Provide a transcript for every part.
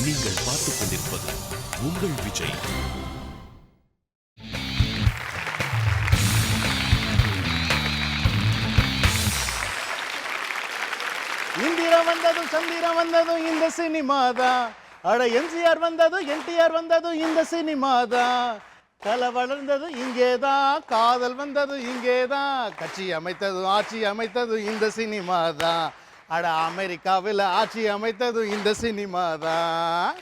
நீங்கள் பார்த்துக் கொண்டிருப்பது உங்கள் விஜய். இந்திரா வந்ததும் சந்திரா வந்ததும் இந்த சினிமா தான். அட எம்ஜிஆர் வந்ததும் என்டிஆர் வந்ததும் இந்த சினிமா தான். கலை வளர்ந்ததும் இங்கேதான், காதல் வந்ததும் இங்கேதான், கட்சி அமைத்ததும் ஆட்சி அமைத்ததும் இந்த சினிமா தான். அட அமெரிக்காவில் ஆட்சி அமைத்ததும் இந்த சினிமா தான்.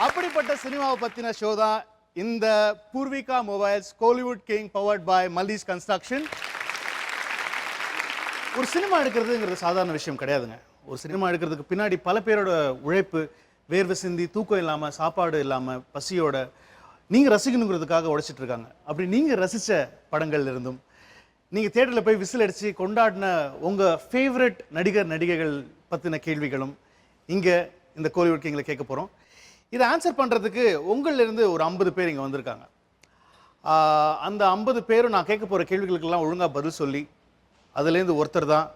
அப்படிப்பட்ட சினிமாவை பத்தின ஷோ தான் இந்த Poorvika mobiles Kollywood king powered by Mallees construction. ஒரு சினிமா எடுக்கிறதுங்கிறது சாதாரண விஷயம் கிடையாதுங்க. ஒரு சினிமா எடுக்கிறதுக்கு பின்னாடி பல பேரோட உழைப்பு, வேர்வை சிந்தி, தூக்கம் இல்லாமல், சாப்பாடு இல்லாமல், பசியோட நீங்கள் ரசிக்கணுங்கிறதுக்காக உழைச்சிட்டு இருக்காங்க. அப்படி நீங்கள் ரசித்த படங்கள்ல இருந்தும், நீங்கள் தியேட்டரில் போய் விசில் அடித்து கொண்டாடின உங்கள் ஃபேவரட் நடிகர் நடிகைகள் பற்றின கேள்விகளும் இங்கே இந்த கோலிவுட் கிங்கில் கேட்க போகிறோம். இதை ஆன்சர் பண்ணுறதுக்கு உங்களிலிருந்து ஒரு 50 பேர் இங்கே வந்திருக்காங்க. அந்த 50 பேரும் நான் கேட்க போகிற கேள்விகளுக்கெல்லாம் ஒழுங்காக பதில் சொல்லி அதுலேருந்து ஒருத்தர் தான்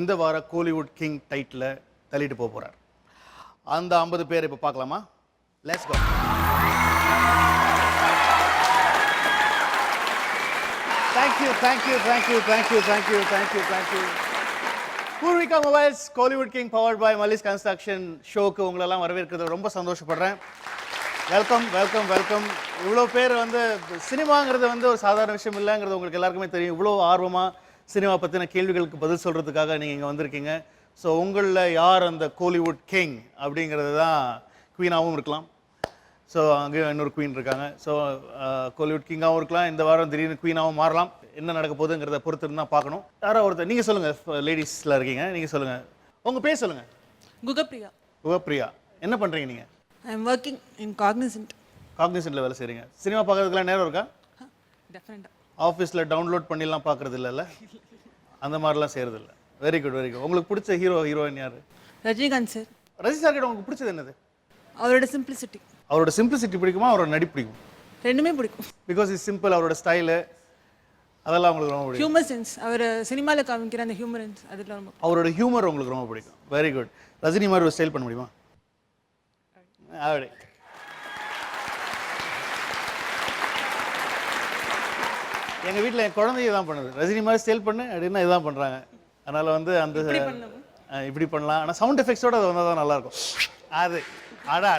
இந்த வார கோலிவுட் கிங் டைட்டில் தள்ளிட்டு போக போகிறார். அந்த 50 பேர் இப்போ பார்க்கலாமா? Let's go. Thank you. Poorvika mobiles Kollywood king powered by Mallees construction ஷோக்கு உங்களெல்லாம் வரவேற்கிறது ரொம்ப சந்தோஷப்படுறேன். வெல்கம். இவ்வளோ பேர் வந்து சினிமாங்கிறது வந்து ஒரு சாதாரண விஷயம் இல்லைங்கிறது உங்களுக்கு எல்லாருக்குமே தெரியும். இவ்வளோ ஆர்வமாக சினிமா பற்றின கேள்விகளுக்கு பதில் சொல்கிறதுக்காக நீங்கள் இங்கே வந்திருக்கீங்க. ஸோ உங்களில் யார் அந்த கோலிவுட் கிங் அப்படிங்கிறது தான் குவீனாகவும் இருக்கலாம். ஸோ அங்கே இன்னொரு குவீன் இருக்காங்க. ஸோ கோலிவுட் கிங்காகவும் இருக்கலாம், இந்த வாரம் திடீர்னு குவீனாகவும் மாறலாம். என்ன நடக்க போகுதுங்கிறத பொறுத்து இருந்தால் பார்க்கணும். யாரோ ஒருத்தர் நீங்கள் சொல்லுங்கள், லேடிஸில் இருக்கீங்க, நீங்கள் சொல்லுங்கள், உங்கள் பேர் சொல்லுங்கள். குகப்பிரியா. என்ன பண்ணுறீங்க நீங்கள்? I am working in Cognizant. காக்னிசன்ட்டில் வேலை செய்கிறீங்க. சினிமா பார்க்கறதுக்குலாம் நேரம் இருக்கா? Definitely. ஆஃபீஸில் டவுன்லோட் பண்ணிலாம் பார்க்குறது இல்லைல்ல? அந்த மாதிரிலாம் செய்கிறது இல்லை. Very good. உங்களுக்கு பிடிச்ச ஹீரோயின் யார்? ரஜினிகாந்த் சார். ரஜி சார் கிட்ட உங்களுக்கு பிடிச்சது என்னது? அவரோட சிம்பிளிசிட்டி. அவரோட சிம்பிளிசிட்டி பிடிக்குமா, அவரோட நடிப்பு பிடிக்கும்? ரெண்டுமே பிடிக்கும். Because is simple. அவரோட ஸ்டைலு அதெல்லாம் உங்களுக்கு ரொம்ப பிடிக்கும். ஹியூமர் சென்ஸ், அவர் சினிமாவில் காமிக்கிற அந்த ஹியூமர் சென்ஸ் அதில் ரொம்ப. அவரோட ஹியூமர் உங்களுக்கு ரொம்ப பிடிக்கும். Very good. ரஜினி மாதிரி ஒரு ஸ்டைல் பண்ண முடியுமா? அப்படி எங்கள் வீட்டில் என் குழந்தைய தான் பண்ணுது. ரஜினி மாதிரி ஸ்டைல் பண்ணு அப்படின்னா இதுதான் பண்ணுறாங்க. அதனால் வந்து அந்த இப்படி பண்ணலாம். ஆனால் சவுண்ட் எஃபெக்ட்ஸோடு அது வந்தால் தான் நல்லாயிருக்கும். அது அடா.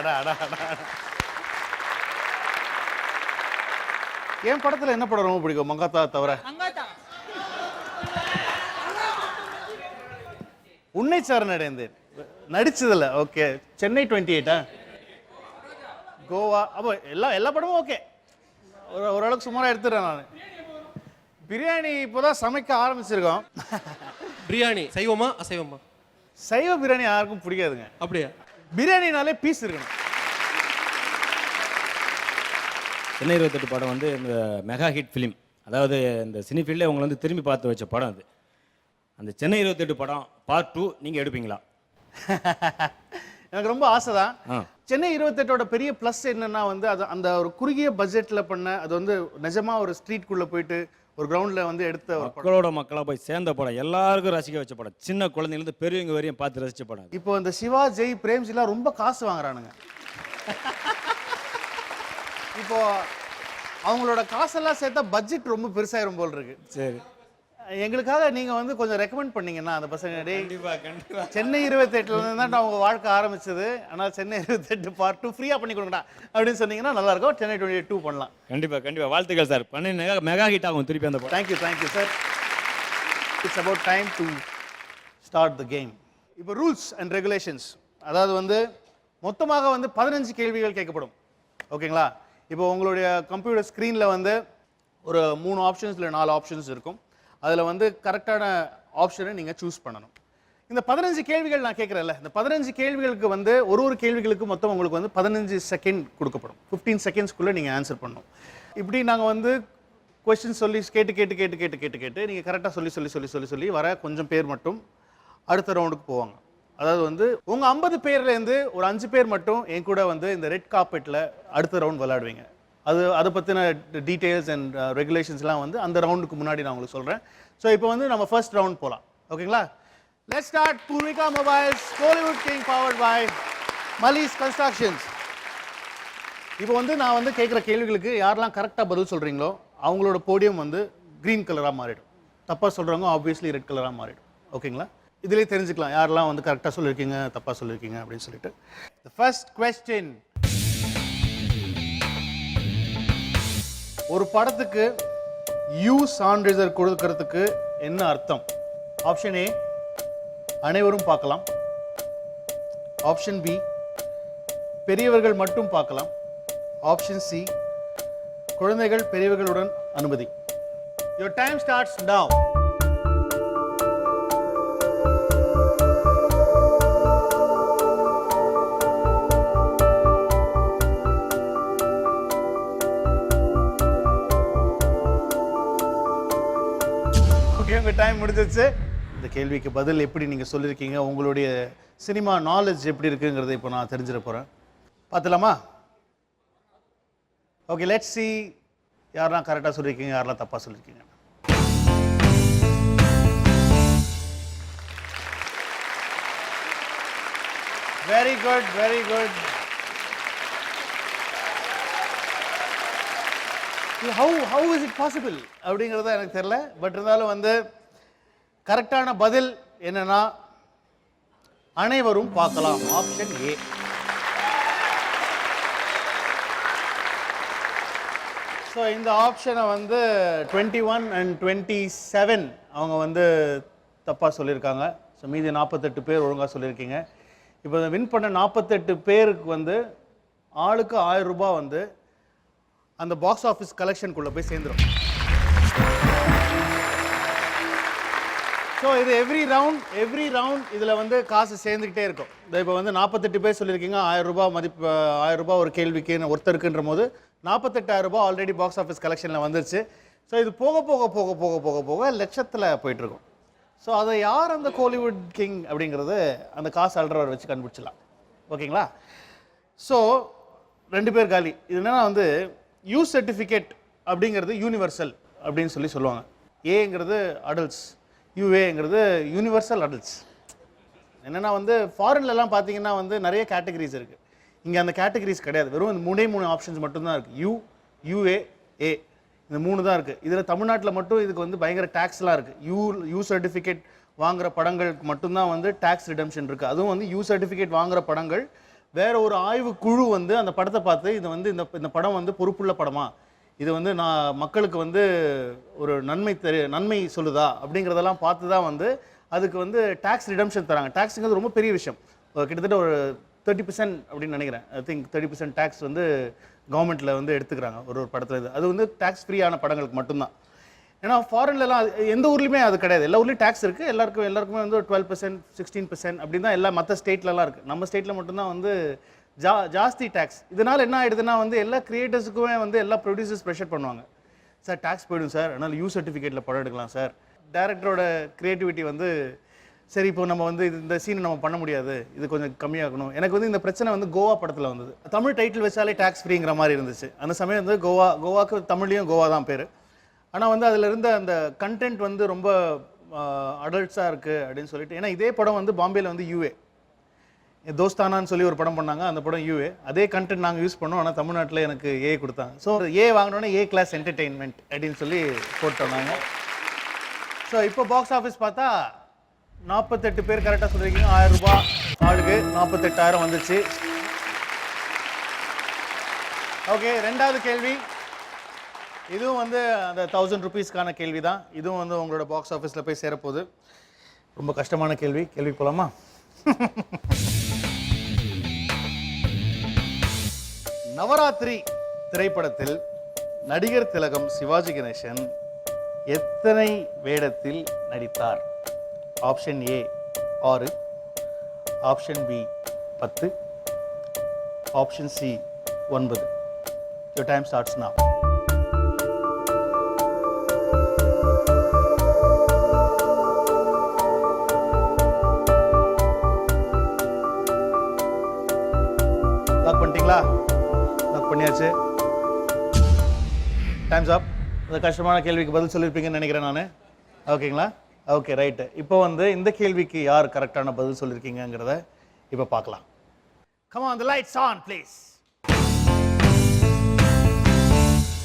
என் படத்தில் என்ன படம் ரொம்ப பிடிக்கும்? மங்காத்தா தவிர உன்னை சரணடைந்தேன் நடிச்சதில்ல. ஓகே. சென்னை 28 கோவா. அப்போ எல்லா படமும் ஓகே, ஓரளவுக்கு சுமாராக எடுத்துடுறேன் நான். பிரியாணி இப்போதான் சமைக்க ஆரம்பிச்சிருக்கோம். பிரியாணி சைவமா அசைவமா? சைவ பிரியாணி யாருக்கும் பிடிக்காதுங்க. அப்படியா? பிரியாணினாலே பீஸ் இருக்கணும். சென்னை 28 படம் வந்து இந்த மெகா ஹிட் ஃபிலிம். அதாவது இந்த சினி ஃபீல்டில் உங்களை வந்து திரும்பி பார்த்து வச்ச படம் அது. அந்த சென்னை 28 படம் பார்ட் 2 நீங்கள் எடுப்பீங்களா? எனக்கு ரொம்ப ஆசை தான். சென்னை 28ஓட பெரிய ப்ளஸ் என்னன்னா வந்து அது அந்த ஒரு குறுகிய பட்ஜெட்டில் பண்ண, அது வந்து நிஜமாக ஒரு ஸ்ட்ரீட்குள்ளே போயிட்டு ஒரு கிரவுண்டில் வந்து எடுத்த மக்களாக போய் சேர்ந்த படம், எல்லாருக்கும் ரசிக்க வச்ச படம், சின்ன குழந்தைலேருந்து பெரியவங்க வரையும் பார்த்து ரசித்த படம். இப்போ இந்த சிவா, ஜெய், பிரேம்ஜிலாம் ரொம்ப காசு வாங்குறானுங்க. இப்போ அவங்களோட காசெல்லாம் சேர்த்தா பட்ஜெட் ரொம்ப பெருசாயிரும் போல் இருக்கு. சரி, எங்களுக்காக நீங்கள் வந்து கொஞ்சம் ரெக்கமெண்ட் பண்ணீங்கன்னா அந்த பசங்க. கண்டிப்பாக சென்னை 28 தான் அவங்க வாழ்க்கை ஆரம்பிச்சது. ஆனால் சென்னை 28 பார்ட் 2 ஃப்ரீயாக பண்ணி கொடுங்கடா அப்படின்னு சொன்னீங்கன்னா நல்லாயிருக்கும். சென்னை 22 பண்ணலாம். கண்டிப்பாக வாழ்த்துக்கள் சார். பண்ணி மெகா ஹிட் ஆகும் திருப்பி அந்த படம். Thank you sir. It's about time to start the game. இப்போ ரூல்ஸ் அண்ட் ரெகுலேஷன்ஸ், அதாவது வந்து மொத்தமாக வந்து 15 கேள்விகள் கேட்கப்படும். ஓகேங்களா? இப்போ உங்களுடைய கம்ப்யூட்டர் ஸ்க்ரீனில் வந்து ஒரு 3 ஆப்ஷன்ஸ் இல்லை 4 ஆப்ஷன்ஸ் இருக்கும். அதில் வந்து கரெக்டான ஆப்ஷனை நீங்கள் சூஸ் பண்ணணும். இந்த 15 கேள்விகள் நான் கேட்குறேன்ல, இந்த 15 கேள்விகளுக்கு வந்து ஒரு கேள்விகளுக்கு மொத்தம் உங்களுக்கு வந்து 15 செகண்ட் கொடுக்கப்படும். 15 செகண்ட்ஸ்க்குள்ளே நீங்கள் ஆன்சர் பண்ணணும். இப்படி நாங்கள் வந்து கொஸ்டின் சொல்லி கேட்டு நீங்கள் கரெக்டாக சொல்லி வர கொஞ்சம் பேர் மட்டும் அடுத்த ரவுண்டுக்கு போவாங்க. அதாவது வந்து உங்கள் 50 பேர்லேருந்து ஒரு 5 பேர் மட்டும் என் கூட வந்து இந்த ரெட் கார்பெட்டில் அடுத்த ரவுண்ட் விளையாடுவீங்க. அதை பற்றின டீட்டெயில்ஸ் அண்ட் ரெகுலேஷன்ஸ்லாம் வந்து அந்த ரவுண்டுக்கு முன்னாடி நான் உங்களுக்கு சொல்கிறேன். ஸோ இப்போ வந்து நம்ம ஃபர்ஸ்ட் ரவுண்ட் போகலாம். ஓகேங்களா? Let's start Purvika Mobiles Kollywood King powered by Malli's Constructions. இப்போ வந்து நான் வந்து கேட்குற கேள்விகளுக்கு யாரெல்லாம் கரெக்டாக பதில் சொல்கிறீங்களோ அவங்களோட போடியம் வந்து க்ரீன் கலராக மாறிடும். தப்பாக சொல்கிறவங்க ஆப்வியஸ்லி ரெட் கலராக மாறிடும். ஓகேங்களா? இதிலே தெரிஞ்சுக்கலாம் யாரெல்லாம் வந்து கரெக்டாக சொல்லியிருக்கீங்க தப்பாக சொல்லியிருக்கீங்க அப்படின்னு சொல்லிட்டு. The first question. ஒரு படத்துக்கு யூ சான்றிதழ் கொடுக்கறதுக்கு என்ன அர்த்தம்? ஆப்ஷன் ஏ, அனைவரும் பார்க்கலாம். ஆப்ஷன் பி, பெரியவர்கள் மட்டும் பார்க்கலாம். ஆப்ஷன் சி, குழந்தைகள் பெரியவர்களுடன் அனுமதி. Your time starts now. Okay, உங்கள் டைம் முடிஞ்சிருச்சு. இந்த கேள்விக்கு பதில் எப்படி நீங்கள் சொல்லியிருக்கீங்க, உங்களுடைய சினிமா நாலேஜ் எப்படி இருக்குங்கிறத இப்போ நான் தெரிஞ்சிட போகிறேன். பார்த்துலாமா? ஓகே, லெட்ஸ் சி யாரெல்லாம் கரெக்டாக சொல்லியிருக்கீங்க, யாரெல்லாம் தப்பாக சொல்லியிருக்கீங்க. Very good, very good. How is it possible அப்படிங்கிறத எனக்கு தெரியல. பட் இருந்தாலும் வந்து கரெக்டான பதில் என்னன்னா அனைவரும் பார்க்கலாம். Option A. ஸோ இந்த ஆப்ஷனை வந்து 21 and 27 அவங்க வந்து தப்பாக சொல்லியிருக்காங்க. ஸோ மீதி 48 பேர் ஒழுங்காக சொல்லியிருக்கீங்க. இப்போ வின் பண்ண 48 பேருக்கு வந்து ஆளுக்கு 1000 ரூபாய் வந்து அந்த பாக்ஸ் ஆஃபீஸ் கலெக்ஷனுக்குள்ளே போய் சேர்ந்துடும். ஸோ இது எவ்ரி ரவுண்ட் இதில் வந்து காசு சேர்ந்துக்கிட்டே இருக்கும். இப்போ வந்து 48 பேர் சொல்லியிருக்கீங்க, 1000 ரூபாய் மதிப்பு, 1000 ரூபாய் ஒரு கேள்விக்கு ஒருத்தருக்குன்ற போது 48,000 ரூபாய் ஆல்ரெடி பாக்ஸ் ஆஃபீஸ் கலெக்ஷனில் வந்துருச்சு. ஸோ இது போக போக போக போக போக போக லட்சத்தில் போயிட்டுருக்கும். ஸோ அதை யார் அந்த கோலிவுட் கிங் அப்படிங்கிறது அந்த காசு அல்றவர் வச்சு கண்டுபிடிச்சிடலாம். ஓகேங்களா? ஸோ 2 பேர் காலி. இது என்னன்னா வந்து யூ சர்டிஃபிகேட் அப்படிங்கிறது யூனிவர்சல் அப்படின்னு சொல்லுவாங்க. ஏங்கிறது அடல்ட்ஸ், யூஏங்கிறது யூனிவர்சல் அடல்ட்ஸ். என்னென்னா வந்து ஃபாரின்லலாம் பார்த்தீங்கன்னா வந்து நிறைய கேட்டகரிஸ் இருக்குது. இங்கே அந்த கேட்டகரிஸ் கிடையாது. வெறும் இந்த 3 ஆப்ஷன்ஸ் மட்டும்தான் இருக்குது. யூஏ, ஏ, இந்த 3 தான் இருக்குது. இதில் தமிழ்நாட்டில் மட்டும் இதுக்கு வந்து பயங்கர டேக்ஸ்லாம் இருக்குது. யூ சர்டிஃபிகேட் வாங்குகிற படங்களுக்கு மட்டும்தான் வந்து டேக்ஸ் ரிடம்ஷன் இருக்குது. அதுவும் வந்து யூ சர்டிஃபிகேட் வாங்குகிற படங்கள் வேற ஒரு ஆய்வு குழு வந்து அந்த படத்தை பார்த்து இது வந்து இந்த படம் வந்து பொறுப்புள்ள படமா, இது வந்து நான் மக்களுக்கு வந்து ஒரு நன்மை சொல்லுதா அப்படிங்கிறதெல்லாம் பார்த்து தான் வந்து அதுக்கு வந்து டேக்ஸ் ரிடம்ஷன் தராங்க. டேக்ஸுங்கிறது ரொம்ப பெரிய விஷயம். கிட்டத்தட்ட ஒரு 30% அப்படின்னு நினைக்கிறேன். ஐ திங்க் 30% டேக்ஸ் வந்து கவர்மெண்ட்டில் வந்து எடுத்துக்கிறாங்க ஒரு படத்தில். அது வந்து டேக்ஸ் ஃப்ரீயான படங்களுக்கு மட்டும்தான். ஏன்னா ஃபாரின்லலாம் எந்த ஊர்லேயுமே அது கிடையாது. எல்லா ஊர்லேயும் டேக்ஸ் இருக்குது. எல்லாருக்குமே வந்து 12%, 16% அப்படின்னு தான் எல்லா மற்ற ஸ்டேட்லலாம் இருக்குது. நம்ம ஸ்டேட்டில் மட்டும்தான் வந்து ஜாஸ்தி டேக்ஸ். இதனால் என்ன ஆகிடுதுன்னா வந்து எல்லா கிரியேட்டர்ஸுக்குமே வந்து எல்லா ப்ரொடியூசர்ஸ் ப்ரெஷர் பண்ணுவாங்க. சார் டேக்ஸ் போய்டும் சார், அதனால் யூ சர்டிஃபிகேட்டில் படம் எடுக்கலாம் சார். டைரக்டரோட க்ரியேட்டிவிட்டி வந்து சரி இப்போ நம்ம வந்து இந்த சீனை நம்ம பண்ண முடியாது, இது கொஞ்சம் கம்மியாகணும். எனக்கு வந்து இந்த பிரச்சனை வந்து கோவா படத்தில் வந்தது. தமிழ் டைட்டில் வச்சாலே டேக்ஸ் ஃப்ரீங்கிற மாதிரி இருந்துச்சு. அந்த சமயம் வந்து கோவாக்கு தமிழ்லேயும் கோவா தான் பேர். ஆனால் வந்து அதில் இருந்த அந்த கண்டென்ட் வந்து ரொம்ப அடல்ட்ஸாக இருக்குது அப்படின்னு சொல்லிட்டு. ஏன்னா இதே படம் வந்து பாம்பேயில் வந்து யூஏ தோஸ்தானான்னு சொல்லி ஒரு படம் பண்ணாங்க. அந்த படம் யூஏ. அதே கண்டென்ட் நாங்கள் யூஸ் பண்ணோம். ஆனால் தமிழ்நாட்டில் எனக்கு ஏ கொடுத்தாங்க. So A வாங்கினோன்னே A class entertainment அப்படின்னு சொல்லி போட்டோம். ஸோ இப்போ பாக்ஸ் ஆஃபீஸ் பார்த்தா 48 பேர் கரெக்டாக சொல்லியிருக்கீங்க. 1000 ரூபாய் ஆளுக்கு 48,000 வந்துச்சு. ஓகே, 2வது கேள்வி. இதுவும் வந்து அந்த 1000 rupeesக்கான கேள்வி தான். இதுவும் வந்து உங்களோட பாக்ஸ் ஆஃபீஸில் போய் சேரப்போகுது. ரொம்ப கஷ்டமான கேள்வி போகலாமா? நவராத்திரி திரைப்படத்தில் நடிகர் திலகம் சிவாஜி கணேசன் எத்தனை வேடத்தில் நடித்தார்? Option A 6, option B 10, option C 9. Your time starts now. Lock பண்ணிட்டீங்களா? லாக் பண்ணியாச்சு. Time's up. அந்த கஷ்டமான கேள்விக்கு பதில் சொல்லியிருப்பீங்கன்னு நினைக்கிறேன் நான். ஓகேங்களா? Okay right. இப்போ வந்து இந்த கேள்விக்கு யார் கரெக்டான பதில் சொல்லியிருக்கீங்கங்கிறத இப்போ பார்க்கலாம். Come on, the lights on, please.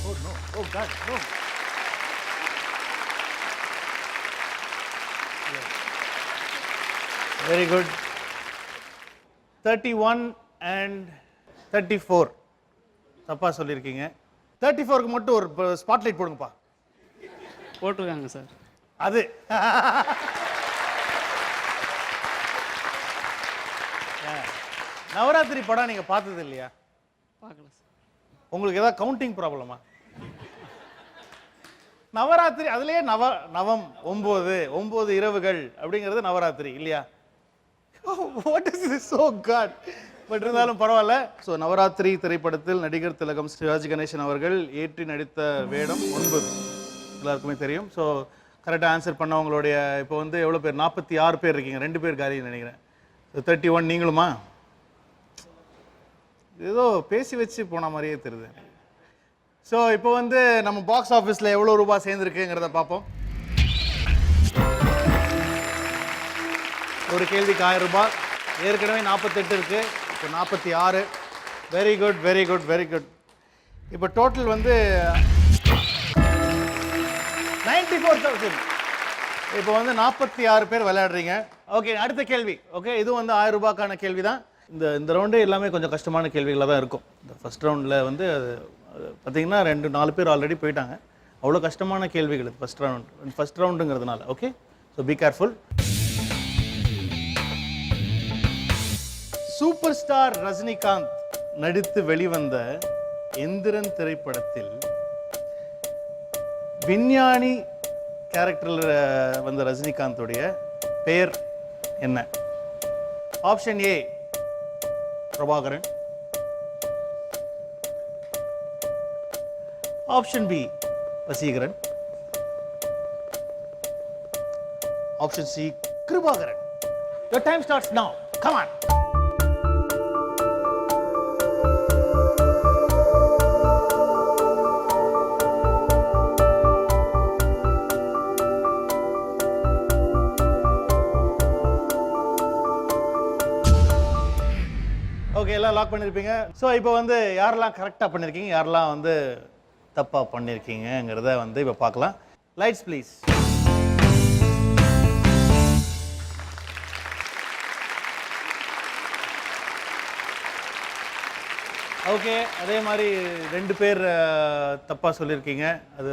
Oh no, oh God, no. Very good. 31 and 34 தப்பா சொல்லியிருக்கீங்க. 34க்கு மட்டும் ஒரு ஸ்பாட்லைட் போடுங்கப்பா. போட்டிருக்காங்க சார். அது நவராத்திரி படம் நீங்க பார்த்தது இல்லையா? பார்க்கல சார். உங்களுக்கு ஏதாவது கவுண்டிங் ப்ராப்ளமா? நவராத்திரி அதுலயே நவம் 9 இரவுகள் அப்படிங்கிறது நவராத்திரி இல்லையா? What is this? So God. But இருந்தாலும் பரவாயில்ல. ஸோ நவராத்திரி திரைப்படத்தில் நடிகர் திலகம் சிவாஜி கணேசன் அவர்கள் ஏற்றி நடித்த வேடம் 9 எல்லாருக்குமே தெரியும். ஸோ கரெக்டாக ஆன்சர் பண்ணவங்களுடைய இப்போ வந்து எவ்வளோ பேர்? 46 பேர் இருக்கீங்க. 2 பேர் காரியம் நினைக்கிறேன். 31 நீங்களுமா? ஏதோ பேசி வச்சு போன மாதிரியே தெரியுது. ஸோ இப்போ வந்து நம்ம பாக்ஸ் ஆஃபீஸில் எவ்வளோ ரூபாய் சேர்ந்துருக்குங்கிறத பார்ப்போம். ஒரு கேள்விக்கு 1000 ரூபாய். ஏற்கனவே 48 இருக்கு, இப்போ 46. Very good very good very good. இப்போ டோட்டல் வந்து 94,000. இப்போ வந்து 46 பேர் விளையாடுறீங்க. ஓகே, அடுத்த கேள்வி. ஓகே, இது வந்து 1000 ரூபாய்க்கான கேள்வி தான். இந்த ரவுண்டே எல்லாமே கொஞ்சம் கஷ்டமான கேள்விகளாக தான் இருக்கும். இந்த ஃபர்ஸ்ட் ரவுண்டில் வந்து அது பார்த்தீங்கன்னா 2-4 பேர் ஆல்ரெடி போயிட்டாங்க. அவ்வளோ கஷ்டமான கேள்விகள் ஃபர்ஸ்ட் ரவுண்டுங்கிறதுனால. Okay, so be careful. Super star Rajinikanth நடித்து வெளிவந்த எந்திரன் திரைப்படத்தில் விஞ்ஞானி கேரக்டரில் வந்த ரஜினிகாந்தோடைய பெயர் என்ன? Option A Prabhakaran, option B Vaseegaran, option C Kirubakaran. Your time starts now. Come on. Okay, எல்லாம் லாக் பண்ணியிருப்பீங்க. ஸோ இப்போ வந்து யாரெல்லாம் கரெக்டாக பண்ணியிருக்கீங்க, யாரெல்லாம் வந்து தப்பாக பண்ணியிருக்கீங்கிறத வந்து இப்போ பார்க்கலாம். Lights please. ஓகே, அதே மாதிரி 2 பேர் தப்பாக சொல்லியிருக்கீங்க. அது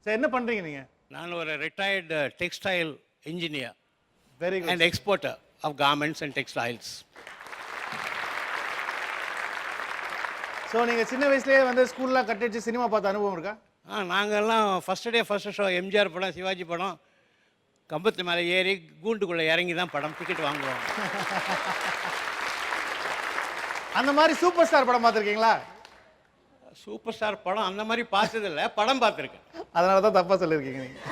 சரி, என்ன பண்ணுறீங்க நீங்கள்? நான் ஒரு retired textile engineer very good. And exporter of garments and textiles. So நீங்கள் சின்ன வயசுலேயே வந்து ஸ்கூல்லாம் கட்டி வச்சு சினிமா பார்த்த அனுபவம் இருக்கா? நாங்கள்லாம் ஃபஸ்ட்டு ஷோ எம்ஜிஆர் படம், சிவாஜி படம், கம்பத்து மேலே ஏறி கூண்டுக்குள்ளே இறங்கி தான் படம் டிக்கெட் வாங்குவோம். அந்த மாதிரி சூப்பர் ஸ்டார் படம் பார்த்துருக்கீங்களா? சூப்பர் ஸ்டார் படம் அந்த மாதிரி பார்த்ததில்ல, படம் பார்த்துருக்கேன். அதனால தான் தப்பாக சொல்லியிருக்கீங்க நீங்கள்.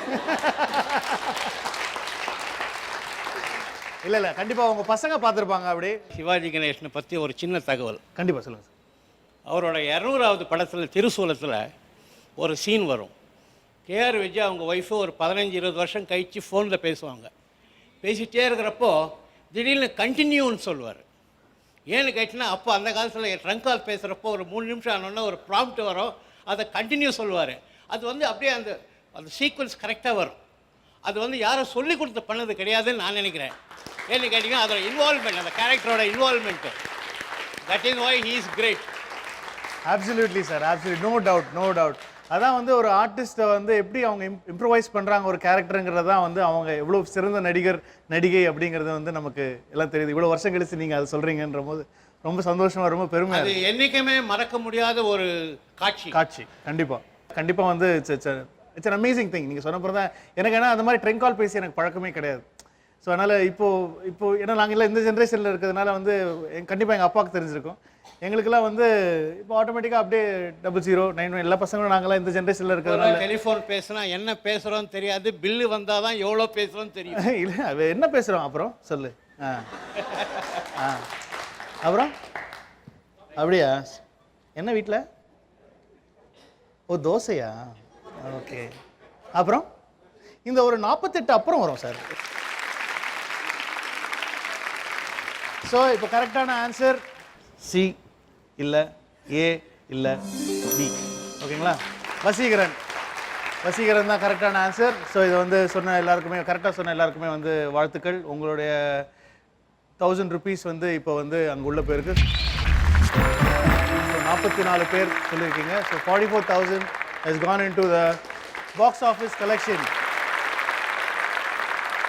இல்லை கண்டிப்பாக உங்கள் பசங்க பார்த்துருப்பாங்க. அப்படி சிவாஜி கணேசனை பற்றி ஒரு சின்ன தகவல். கண்டிப்பாக சொல்லுங்கள் சார். அவரோட 200வது படத்தில் திருசூலத்தில் ஒரு சீன் வரும். கேஆர் விஜயா அவங்க ஒய்ஃபு ஒரு 15-20 வருஷம் கழித்து ஃபோனில் பேசுவாங்க. பேசிகிட்டே இருக்கிறப்போ திடீர்னு கண்டினியூன்னு சொல்லுவார். ஏன்னு கேட்டினா, அப்போ அந்த காலத்தில் ட்ரங்க் கால் பேசுகிறப்போ ஒரு 3 நிமிஷம் ஆனோன்னா ஒரு ப்ராம்ப்ட் வரும், அதை கண்டினியூ சொல்லுவார். அது வந்து அப்படியே அந்த சீக்வன்ஸ் கரெக்டாக வரும். அது வந்து யாரும் சொல்லி கொடுத்து பண்ணது கிடையாதுன்னு நான் நினைக்கிறேன். ஏன்னு கேட்டிங்கன்னா அதோட இன்வால்மெண்ட், அந்த கேரக்டரோட involvement, that is why he is great. Absolutely sir, absolute, no doubt no doubt. அதான் வந்து ஒரு ஆர்டிஸ்ட்டை வந்து எப்படி அவங்க இம்ப்ரூவைஸ் பண்ணுறாங்க ஒரு கேரக்டருங்கிறது தான் வந்து அவங்க எவ்வளோ சிறந்த நடிகர் நடிகை அப்படிங்கிறது வந்து நமக்கு எல்லாம் தெரியுது. இவ்வளோ வருஷம் கழிச்சு நீங்கள் அதை சொல்கிறீங்கன்ற போது ரொம்ப சந்தோஷமாக, ரொம்ப பெருமை. அது என்றைக்குமே மறக்க முடியாத ஒரு காட்சி. கண்டிப்பாக வந்து இட்ஸ் அன் அமேசிங் திங். நீங்கள் சொன்னப்பறம் தான் எனக்கு, ஏன்னா அந்த மாதிரி ட்ரெங்க் கால் பேசி எனக்கு பழக்கமே கிடையாது. ஸோ அதனால் இப்போ ஏன்னா நாங்கள் எல்லாம் இந்த ஜென்ரேஷனில் இருக்கிறதுனால வந்து கண்டிப்பாக எங்கள் அப்பாவுக்கு தெரிஞ்சிருக்கும். எங்களுக்கெல்லாம் வந்து இப்போ ஆட்டோமேட்டிக்காக அப்படியே 0091 எல்லா பசங்களும் நாங்களாம் இந்த ஜென்ரேஷனில் இருக்கிறதுனால டெலிஃபோன் பேசினா என்ன பேசுகிறோன்னு தெரியாது, பில்லு வந்தால் தான் எவ்வளோ பேசுகிறோன்னு தெரியும். இல்லை, அது என்ன பேசுகிறோம் அப்புறம் சொல்லு. அப்புறம் அப்படியா? என்ன வீட்டில்? ஓ, தோசையா? ஓகே. அப்புறம் இந்த ஒரு 48 அப்புறம் வரும் சார். ஸோ இப்போ கரெக்டான ஆன்சர் சி இல்லை, ஏ இல்லை, பி. ஓகேங்களா? வசீகரன் தான் கரெக்டான ஆன்சர். ஸோ இதை வந்து சொன்ன எல்லாருக்குமே, கரெக்டாக சொன்ன எல்லாருக்குமே வந்து வாழ்த்துக்கள். உங்களுடைய 1000 rupees வந்து இப்போ வந்து அங்கே உள்ள பேருக்கு 44 பேர் சொல்லியிருக்கீங்க. So 44,000 has gone into the box office collection.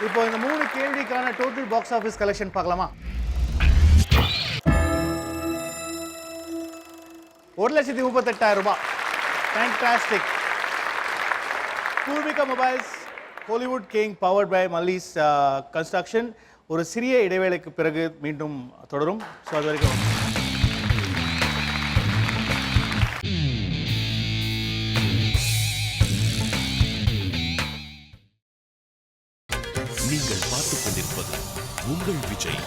இப்போ இந்த 3 கேள்விக்கான டோட்டல் பாக்ஸ் ஆஃபீஸ் கலெக்ஷன் பார்க்கலாமா? 1,38,000 ரூபாய். Fantastic. Poorvika mobiles Hollywood king powered by Mallees construction. ஒரு சிறிய இடைவேளைக்கு பிறகு மீண்டும் தொடரும். ஸோ அது வரைக்கும் நீங்கள் பார்த்துக் கொண்டிருப்பது உங்கள் விஜய்.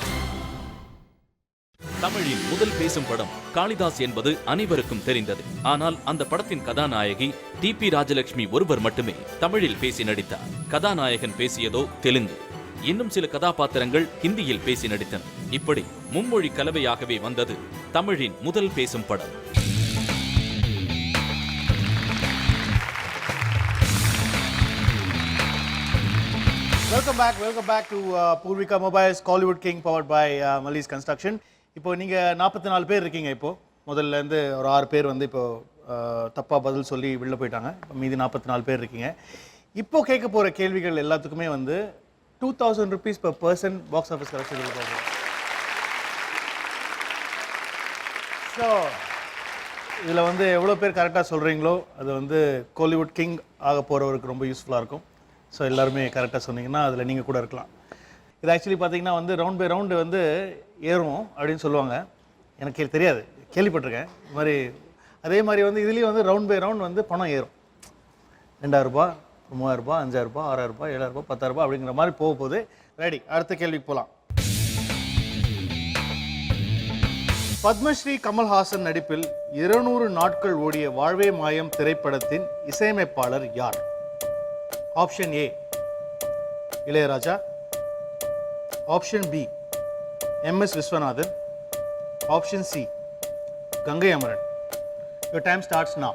தமிழின் முதல் பேசும் படம் காளிதாஸ் என்பது அனைவருக்கும் தெரிந்தது. ஆனால் அந்த படத்தின் கதாநாயகி டிபி ராஜலட்சுமி ஒருவர் மட்டுமே தமிழில் பேசி நடித்தார். கதாநாயகன் பேசியதோ தெலுங்கு. இன்னும் சில கதாபாத்திரங்கள் ஹிந்தியில் பேசி நடித்தன. இப்படி மும்மொழி கலவையாகவே வந்தது தமிழின் முதல் பேசும் படம். Welcome back to Poorvika mobiles Hollywood king powered by Mallees construction. இப்போ நீங்கள் 44 பேர் இருக்கீங்க. இப்போது முதல்ல இருந்து ஒரு 6 பேர் வந்து இப்போ தப்பாக பதில் சொல்லி வெளில போயிட்டாங்க. இப்போ மீதி 44 பேர் இருக்கீங்க. இப்போ கேட்க போகிற கேள்விகள் எல்லாத்துக்குமே வந்து 2,000 rupees per person box office collection போகும். ஸோ இதில் வந்து எவ்வளோ பேர் கரெக்டாக சொல்கிறீங்களோ அது வந்து ஹாலிவுட் கிங் ஆக போகிறவருக்கு ரொம்ப யூஸ்ஃபுல்லாக இருக்கும். ஸோ எல்லாருமே கரெக்டாக சொன்னீங்கன்னா அதில் நீங்கள் கூட இருக்கலாம். இது ஆக்சுவலி பார்த்தீங்கன்னா வந்து ரவுண்ட் பை ரவுண்டு வந்து ஏறும் அப்படின்னு சொல்லுவாங்க. எனக்கு தெரியாது, கேள்விப்பட்டிருக்கேன் இது மாதிரி. அதே மாதிரி வந்து இதுலேயும் வந்து ரவுண்ட் பை ரவுண்ட் வந்து பணம் ஏறும். 2,000 ரூபாய், 3,000 ரூபாய், 5,000 ரூபாய், 6,000 ரூபாய், 7,000 ரூபாய், 10,000 ரூபாய் அப்படிங்கிற மாதிரி போக போகுது. ரெடி, அடுத்த கேள்விக்கு போகலாம். பத்மஸ்ரீ கமல்ஹாசன் நடிப்பில் 200 நாட்கள் ஓடிய வாழ்வே மாயம் திரைப்படத்தின் இசையமைப்பாளர் யார்? Option A Ilaiyaraaja, option B MS Viswanathan, option C Gangai Amaran. Your time starts now.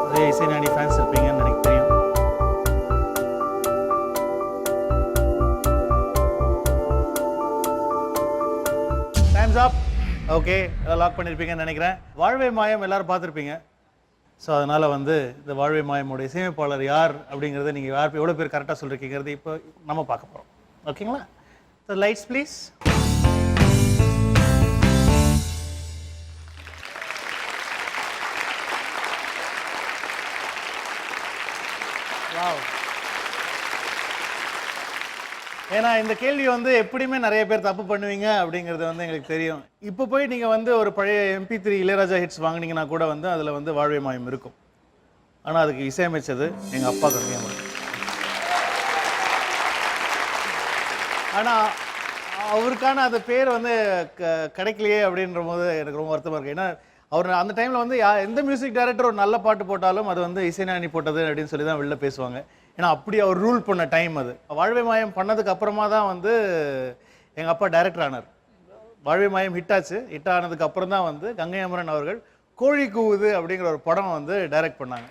அதே இசைஞானி ஃபேன்ஸ் இருப்பீங்கன்னு எனக்கு தெரியும். Times up. ஓகே, எல்லாம் லாக் பண்ணியிருப்பீங்கன்னு நினைக்கிறேன். வாழ்வே மாயம் எல்லாரும் பார்த்துருப்பீங்க. ஸோ அதனால் வந்து இந்த வாழ்வே மாயமோட இசையமைப்பாளர் யார் அப்படிங்கிறத நீங்கள் யார் எவ்வளோ பேர் கரெக்டாக சொல்லியிருக்கீங்கிறது இப்போ நம்ம பார்க்க போகிறோம். ஓகேங்களா? So lights please. வாவ். ஏன்னா இந்த கேள்வி வந்து எப்படியுமே நிறைய பேர் தப்பு பண்ணுவீங்க அப்படிங்கிறது வந்து எங்களுக்கு தெரியும். இப்போ போய் நீங்கள் வந்து ஒரு பழைய MP3 இளையராஜா ஹிட்ஸ் வாங்கினீங்கன்னா கூட வந்து அதில் வந்து வாழ்வே மாயம் இருக்கும். ஆனால் அதுக்கு இசையமைச்சது எங்கள் அப்பா கங்கை அமரன். ஆனால் அவருக்கான அந்த பேர் வந்து கிடைக்கலையே அப்படின்ற போது எனக்கு ரொம்ப வருத்தமாக இருக்குது. ஏன்னா அவர் அந்த டைமில் வந்து எந்த மியூசிக் டைரக்டர் ஒரு நல்ல பாட்டு போட்டாலும் அது வந்து இசைஞானி போட்டது அப்படின்னு சொல்லி தான் வெளில பேசுவாங்க. ஏன்னா அப்படி அவர் ரூல் பண்ண டைம் அது. வாழ்வே மாயம் பண்ணதுக்கு அப்புறமா தான் வந்து எங்கள் அப்பா டைரக்டர் ஆனார். வாழ்வே மாயம் ஹிட் ஆச்சு. ஹிட் ஆனதுக்கு அப்புறம் தான் வந்து கங்கை அமரன் அவர்கள் கோழி கூவுது அப்படிங்கிற ஒரு படம் வந்து டைரக்ட் பண்ணாங்க.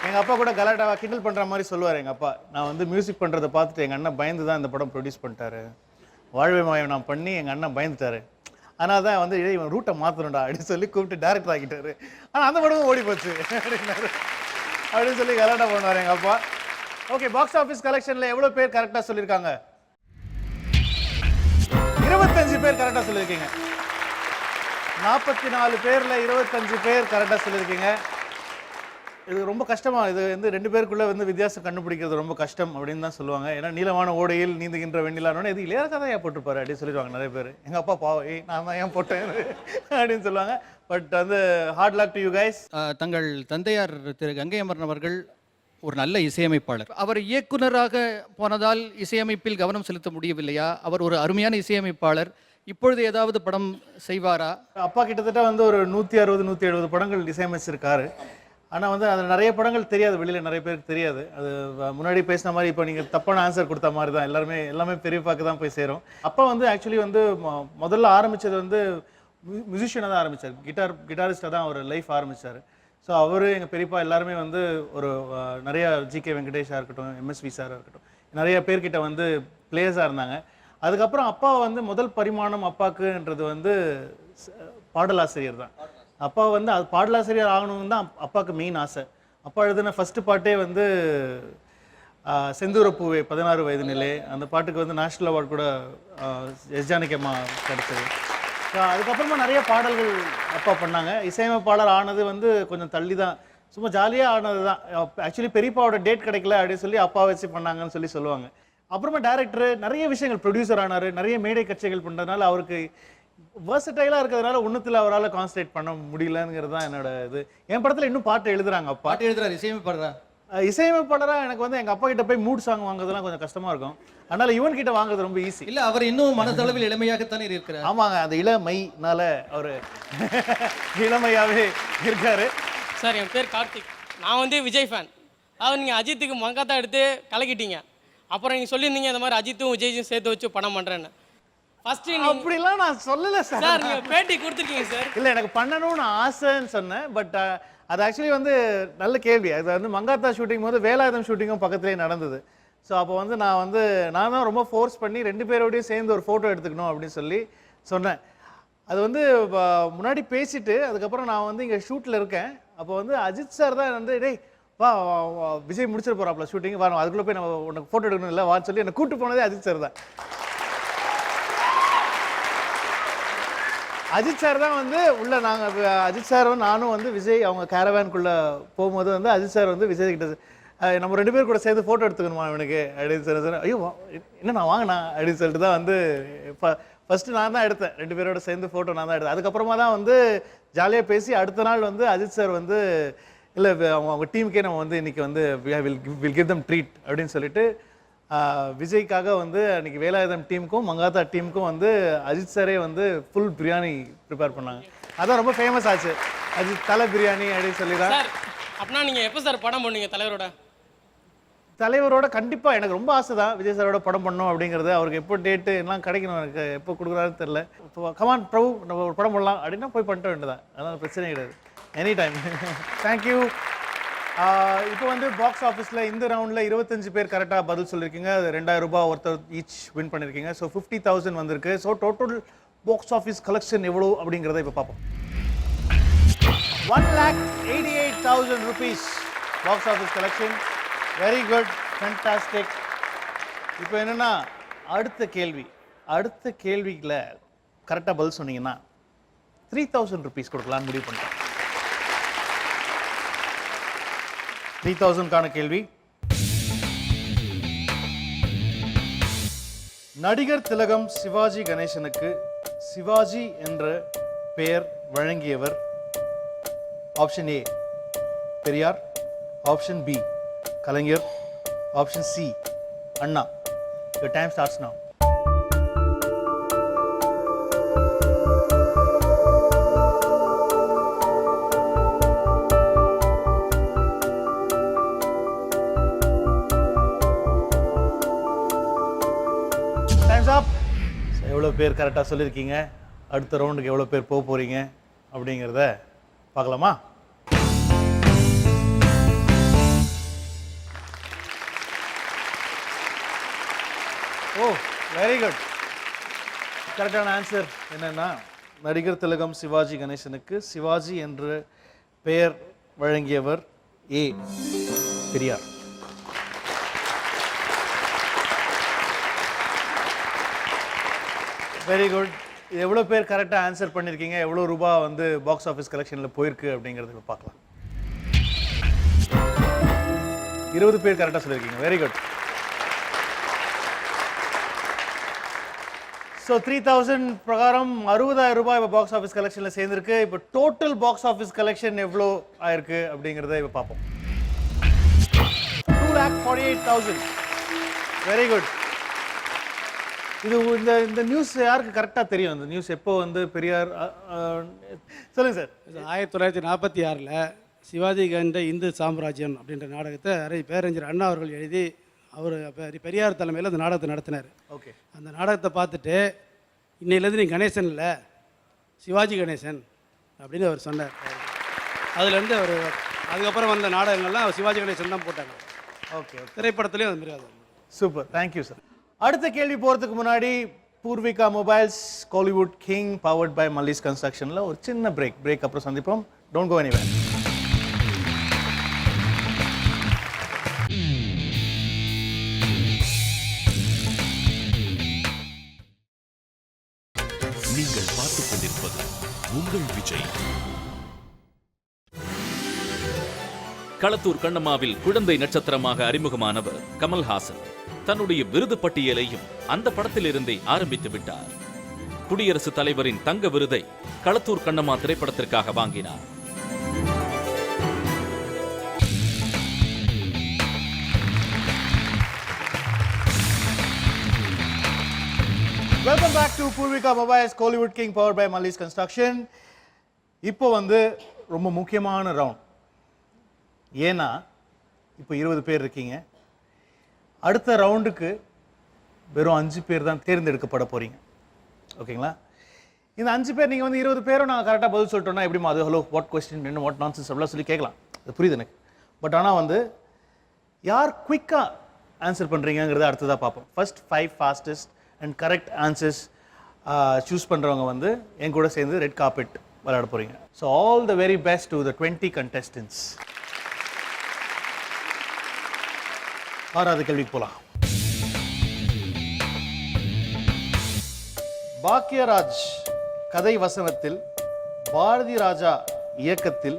எங்கள் அப்பா கூட கலாட்டாவா கிண்டல் பண்ணுற மாதிரி சொல்லுவார். எங்கள் அப்பா, நான் வந்து மியூசிக் பண்ணுறதை பார்த்துட்டு எங்கள் அண்ணன் பயந்து தான் இந்த படம் ப்ரொடியூஸ் பண்ணிட்டாரு. வாழ்வே மாயம் நான் பண்ணி எங்கள் அண்ணன் பயந்துட்டாரு. ஆனால் தான் வந்து இவன் ரூட்டை மாற்றணும்டா அப்படின்னு சொல்லி கூப்பிட்டு டேரக்டர் ஆகிட்டாரு. ஆனால் அந்த படமும் ஓடி போச்சு அப்படின்னாரு அப்படின்னு சொல்லி கலாட்டா பண்ணுவார் எங்கள் அப்பா. ஓகே, பாக்ஸ் ஆஃபீஸ் கலெக்ஷனில் எவ்வளோ பேர் கரெக்டாக சொல்லியிருக்காங்க? 25 பேர் கரெக்டாக சொல்லியிருக்கீங்க. 44 பேரில் 25 பேர் கரெக்டாக சொல்லியிருக்கீங்க. இது ரொம்ப கஷ்டமா, இது வந்து 2 பேருக்குள்ளே வந்து வித்தியாசம் கண்டுபிடிக்கிறது ரொம்ப கஷ்டம் அப்படின்னு தான் சொல்லுவாங்க. ஏன்னா நீளமான ஓடையில் நீந்துகின்ற வெண்ணிலானோட இது இளையராஜா தான் ஏன் போட்டிருப்பாரு அப்படின்னு சொல்லிடுவாங்க நிறைய பேர். எங்கள் அப்பா பாவம், நான் தான் ஏன் போட்டேன் அப்படின்னு சொல்லுவாங்க. பட் வந்து hard luck to you guys. தங்கள் தந்தையார் திரு கங்கை அமரன் அவர்கள் ஒரு நல்ல இசையமைப்பாளர். அவர் இயக்குனராக போனதால் இசையமைப்பில் கவனம் செலுத்த முடியவில்லையா? அவர் ஒரு அருமையான இசையமைப்பாளர். இப்பொழுது ஏதாவது படம் செய்வாரா? அப்பா கிட்டத்தட்ட வந்து ஒரு 160 170 படங்கள் இசையமைச்சிருக்காரு. ஆனால் வந்து அதில் நிறைய படங்கள் தெரியாது, வெளியில் நிறைய பேருக்கு தெரியாது. அது முன்னாடி பேசின மாதிரி இப்போ நீங்கள் தப்பான ஆன்சர் கொடுத்த மாதிரி தான் எல்லாமே பெரியப்பாக்கு தான் போய் சேரும். அப்பா வந்து ஆக்சுவலி வந்து முதல்ல ஆரம்பித்தது வந்து மியூசிஷியனாக தான் ஆரம்பித்தார். கிட்டாரிஸ்டாக தான் அவர் லைஃப் ஆரம்பித்தார். ஸோ அவர் எங்கள் பெரியப்பா எல்லாருமே வந்து ஒரு நிறைய ஜிகே வெங்கடேஷாக இருக்கட்டும், எம்எஸ்வி சாராக இருக்கட்டும், நிறைய பேர்கிட்ட வந்து பிளேயர்ஸாக இருந்தாங்க. அதுக்கப்புறம் அப்பா வந்து முதல் பரிமாணம் அப்பாக்குன்றது வந்து பாடலாசிரியர் தான். அப்பா வந்து அது பாடலாசிரியர் ஆகணும்னு தான் அப்பாவுக்கு மெயின் ஆசை. அப்பா எழுதின ஃபஸ்ட்டு பாட்டே வந்து செந்தூரப்பூவே 16 வயது நிலை. அந்த பாட்டுக்கு வந்து நேஷ்னல் அவார்டு கூட எஸ் ஜானகி அம்மா கிடச்சிது. ஸோ அதுக்கப்புறமா நிறைய பாடல்கள் அப்பா பண்ணாங்க. இசையமைப்பாளர் ஆனது வந்து கொஞ்சம் தள்ளி தான், சும்மா ஜாலியாக ஆனது தான். ஆக்சுவலி பெரியப்பாவோட டேட் கிடைக்கல அப்படின்னு சொல்லி அப்பா வச்சு பண்ணாங்கன்னு சொல்லுவாங்க. அப்புறமா டைரக்டர் நிறைய விஷயங்கள் ப்ரொடியூசர் ஆனார், நிறைய மேடை கட்சிகள் பண்ணுறதுனால அவருக்கு வர்சடைலாக இருக்கிறதுனால ஒன்றுத்தில் அவரால் கான்சன்ட்ரேட் பண்ண முடியலங்கிறது தான் என்னோட இது. என் படத்தில் இன்னும் பாட்டு எழுதுறாங்க. அப்பா பாட்டு எழுதுறாரு, இசையமைப்பாடுறா? இசையமைப்பாளராக எனக்கு வந்து எங்கள் அப்பா கிட்ட போய் மூட் சாங் வாங்குறதுலாம் கொஞ்சம் கஷ்டமாக இருக்கும். அதனால இவன் கிட்ட வாங்குறது ரொம்ப ஈஸி. இல்லை, அவர் இன்னும் மனதளவில் இளமையாகத்தானே இருக்கிறார். ஆமாங்க, அந்த இளமைனால அவர் இளமையாகவே இருக்காரு. சார், என் பேர் கார்த்திக். நான் வந்து விஜய் ஃபேன். அதாவது நீங்கள் அஜித்துக்கு மங்காத்தா எடுத்து கலக்கிட்டீங்க. அப்புறம் நீங்கள் சொல்லியிருந்தீங்க இந்த மாதிரி அஜித்தும் விஜயும் சேர்த்து வச்சு படம் பண்ணுறேன்னு. ஃபர்ஸ்ட் அப்படிலாம் நான் சொல்லலை சார். சார், நீங்கள் பேட்டி கொடுத்துருக்கீங்க சார். இல்லை, எனக்கு பண்ணணும்னு ஆசைன்னு சொன்னேன். பட் அது ஆக்சுவலி வந்து நல்ல கேள்வி. அது வந்து மங்காத்தா ஷூட்டிங் போது வேலாயுதம் ஷூட்டிங்கும் பக்கத்துலேயே நடந்தது. ஸோ அப்போ வந்து நான் தான் ரொம்ப ஃபோர்ஸ் பண்ணி 2 பேரோடையும் சேர்ந்து ஒரு ஃபோட்டோ எடுத்துக்கணும் அப்படின்னு சொல்லி சொன்னேன். அது வந்து முன்னாடி பேசிட்டு அதுக்கப்புறம் நான் வந்து இங்கே ஷூட்டில் இருக்கேன். அப்போ வந்து அஜித் சார் தான் வந்து டேய் வா விஜய் முடிச்சிட்டு போகிறாப்ல ஷூட்டிங் வா, அதுக்குள்ளே போய் நம்ம உனக்கு ஃபோட்டோ எடுக்கணும் இல்லை வான்னு சொல்லி என்னை கூப்பிட்டு போனதே அஜித் சார் தான். அஜித் சார் தான் வந்து உள்ள நாங்கள் அஜித் சாரும் நானும் வந்து விஜய் அவங்க கேரவேனுக்குள்ளே போகும்போது வந்து அஜித் சார் வந்து விஜய் கிட்ட நம்ம 2 பேர் கூட சேர்ந்து ஃபோட்டோ எடுத்துக்கணுமா இவனுக்கு அப்படின்னு சொன்ன. ஐயோ என்ன நான் வாங்கினா அப்படின்னு சொல்லிட்டு தான் வந்து ஃபஸ்ட்டு நான் தான் எடுத்தேன். 2 பேரோட சேர்ந்து ஃபோட்டோ நான் தான் எடுத்தேன். அதுக்கப்புறமா தான் வந்து ஜாலியாக பேசி அடுத்த நாள் வந்து அஜித் சார் வந்து இல்லை அவங்க டீமுக்கே நம்ம வந்து இன்றைக்கி வந்து வில் கிவ் தம் ட்ரீட் அப்படின்னு சொல்லிட்டு விஜய்க்காக வந்து அன்றைக்கி வேலாயுதம் டீமுக்கும் மங்காத்தா டீமுக்கும் வந்து அஜித் சாரே வந்து ஃபுல் பிரியாணி ப்ரிப்பேர் பண்ணாங்க. அதான் ரொம்ப ஃபேமஸ் ஆச்சு, அஜித் தலை பிரியாணி அப்படின்னு சொல்லி தான். சார், அப்படின்னா நீங்கள் எப்போ சார் படம் பண்ணுவீங்க தலைவரோட? கண்டிப்பாக எனக்கு ரொம்ப ஆசை தான் விஜய் சாரோட படம் பண்ணணும் அப்படிங்கிறது. அவருக்கு எப்போ டேட்டு எல்லாம் கிடைக்கணும், எனக்கு எப்போ கொடுக்குறாருன்னு தெரில. இப்போ கமான் பிரபு நம்ம ஒரு படம் பண்ணலாம் அப்படின்னா போய் பண்ணிட்டு வேண்டியதான், அதனால் பிரச்சனை கிடையாது, எனி டைம். தேங்க்யூ. இப்போ வந்து பாக்ஸ் ஆஃபீஸில் இந்த ரவுண்டில் 25 பேர் கரெக்டாக பதில் சொல்லியிருக்கீங்க. அது 2000 ரூபாய் ஒருத்தர் ஈச் வின் பண்ணியிருக்கீங்க. ஸோ 50,000 வந்திருக்கு. So total box office collection எவ்வளோ அப்படிங்கிறத இப்போ பார்ப்போம். 1,88,000 rupees box office collection. Very good, fantastic. இப்போ என்னென்னா அடுத்த கேள்வியில் கரெக்டாக பதில் சொன்னீங்கன்னா 3,000 rupees கொடுக்கலான்னு முடிவு பண்ணிட்டேன். 3,000க்கான கேள்வி. நடிகர் திலகம் சிவாஜி கணேசனுக்கு சிவாஜி என்ற பெயர் வழங்கியவர்? Option A Periyar, option B Kalaignar, option C Anna. Your time starts now. எவ்வளோ பேர் கரெக்டாக சொல்லியிருக்கீங்க, அடுத்த ரவுண்டுக்கு எவ்வளோ பேர் போக போகிறீங்க அப்படிங்கிறத பார்க்கலாமா? ஓ, வெரி குட். கரெக்டான ஆன்சர் என்னன்னா நடிகர் திலகம் சிவாஜி கணேசனுக்கு சிவாஜி என்று பெயர் வழங்கியவர் ஏ பெரியார். Very good. எவ்வளோ பேர் கரெக்டாக ஆன்சர் பண்ணியிருக்கீங்க, எவ்வளோ ரூபாய் வந்து பாக்ஸ் ஆஃபீஸ் கலெக்ஷனில் போயிருக்கு அப்படிங்கிறத பார்க்கலாம். 20 பேர் கரெக்டாக சொல்லியிருக்கீங்க. Very good. ஸோ 3,000 பிரகாரம் 60,000 ரூபாய் இப்போ பாக்ஸ் ஆஃபீஸ் கலெக்ஷனில் சேர்ந்துருக்கு. இப்போ டோட்டல் பாக்ஸ் ஆஃபீஸ் கலெக்ஷன் எவ்வளோ ஆயிருக்கு அப்படிங்கிறத இப்போ பார்ப்போம். 2,48,000. Very good. இது இந்த இந்த நியூஸ் யாருக்கு கரெக்டாக தெரியும்? இந்த நியூஸ் எப்போ வந்து பெரியார் சொல்லுங்க சார். 1946 சிவாஜி கண்ட இந்து சாம்ராஜ்யம் அப்படின்ற நாடகத்தை பேரறிஞர் அண்ணா அவர்கள் எழுதி அவர் பெரியார் தலைமையில் அந்த நாடகத்தை நடத்தினார். ஓகே. அந்த நாடகத்தை பார்த்துட்டு இன்னையிலேருந்து நீ கணேசன் இல்லை சிவாஜி கணேசன் அப்படின்னு அவர் சொன்னார். அதுலேருந்து அவர் அதுக்கப்புறம் வந்த நாடகங்கள்லாம் சிவாஜி கணேசன் தான் போட்டாங்க. ஓகே. திரைப்படத்துலேயும் அது மாதிரி அது சூப்பர், தேங்க்யூ சார். அடுத்த கேள்வி போகிறதுக்கு முன்னாடி Poorvika mobiles Kollywood king powered by Mallis கன்ஸ்ட்ரக்ஷனில் ஒரு சின்ன பிரேக் அப்புறம் சந்திப்போம். Don't go anywhere. நீங்கள் பார்த்துக் கொண்டிருப்பது உங்கள் விஜய். களத்தூர் கண்ணம்மாவில் குழந்தை நட்சத்திரமாக அறிமுகமானவர் கமல்ஹாசன். தன்னுடைய விருது பட்டியலையும் அந்த படத்திலிருந்தே ஆரம்பித்து விட்டார். குடியரசுத் தலைவரின் தங்க விருதை களத்தூர் கண்ணம்மா திரைப்படத்திற்காக வாங்கினார். Welcome back to Poorvika mobiles Kollywood king powered by Mallis construction. இப்போ வந்து ரொம்ப முக்கியமான ரவுண்ட். ஏன்னா இப்போ 20 பேர் இருக்கீங்க. அடுத்த ரவுண்டுக்கு வெறும் 5 பேர் தான் தேர்ந்தெடுக்கப்பட போறீங்க. ஓகேங்களா? இந்த 5 பேர் நீங்கள் வந்து 20 பேரும் நாங்கள் கரெக்டாக பதில் சொல்லிட்டோம்னா எப்படிமா அது ஹலோ வாட் கொஸ்டின் என்ன வாட் நான்சென்ஸ் அப்படிலாம் சொல்லி கேட்கலாம். அது புரியுது எனக்கு. பட் ஆனால் வந்து யார் குயிக்காக ஆன்சர் பண்ணுறீங்கிறத அடுத்ததாக பார்ப்போம். First 5 fastest and correct answers choose பண்ணுறவங்க வந்து என் கூட சேர்ந்து ரெட் கார்பெட் விளையாட போகிறீங்க. So all the very best to the 20 contestants. 6வது கேள்விக்கு போகலாம். பாக்யராஜ் கதை வசனத்தில் பாரதி ராஜா இயக்கத்தில்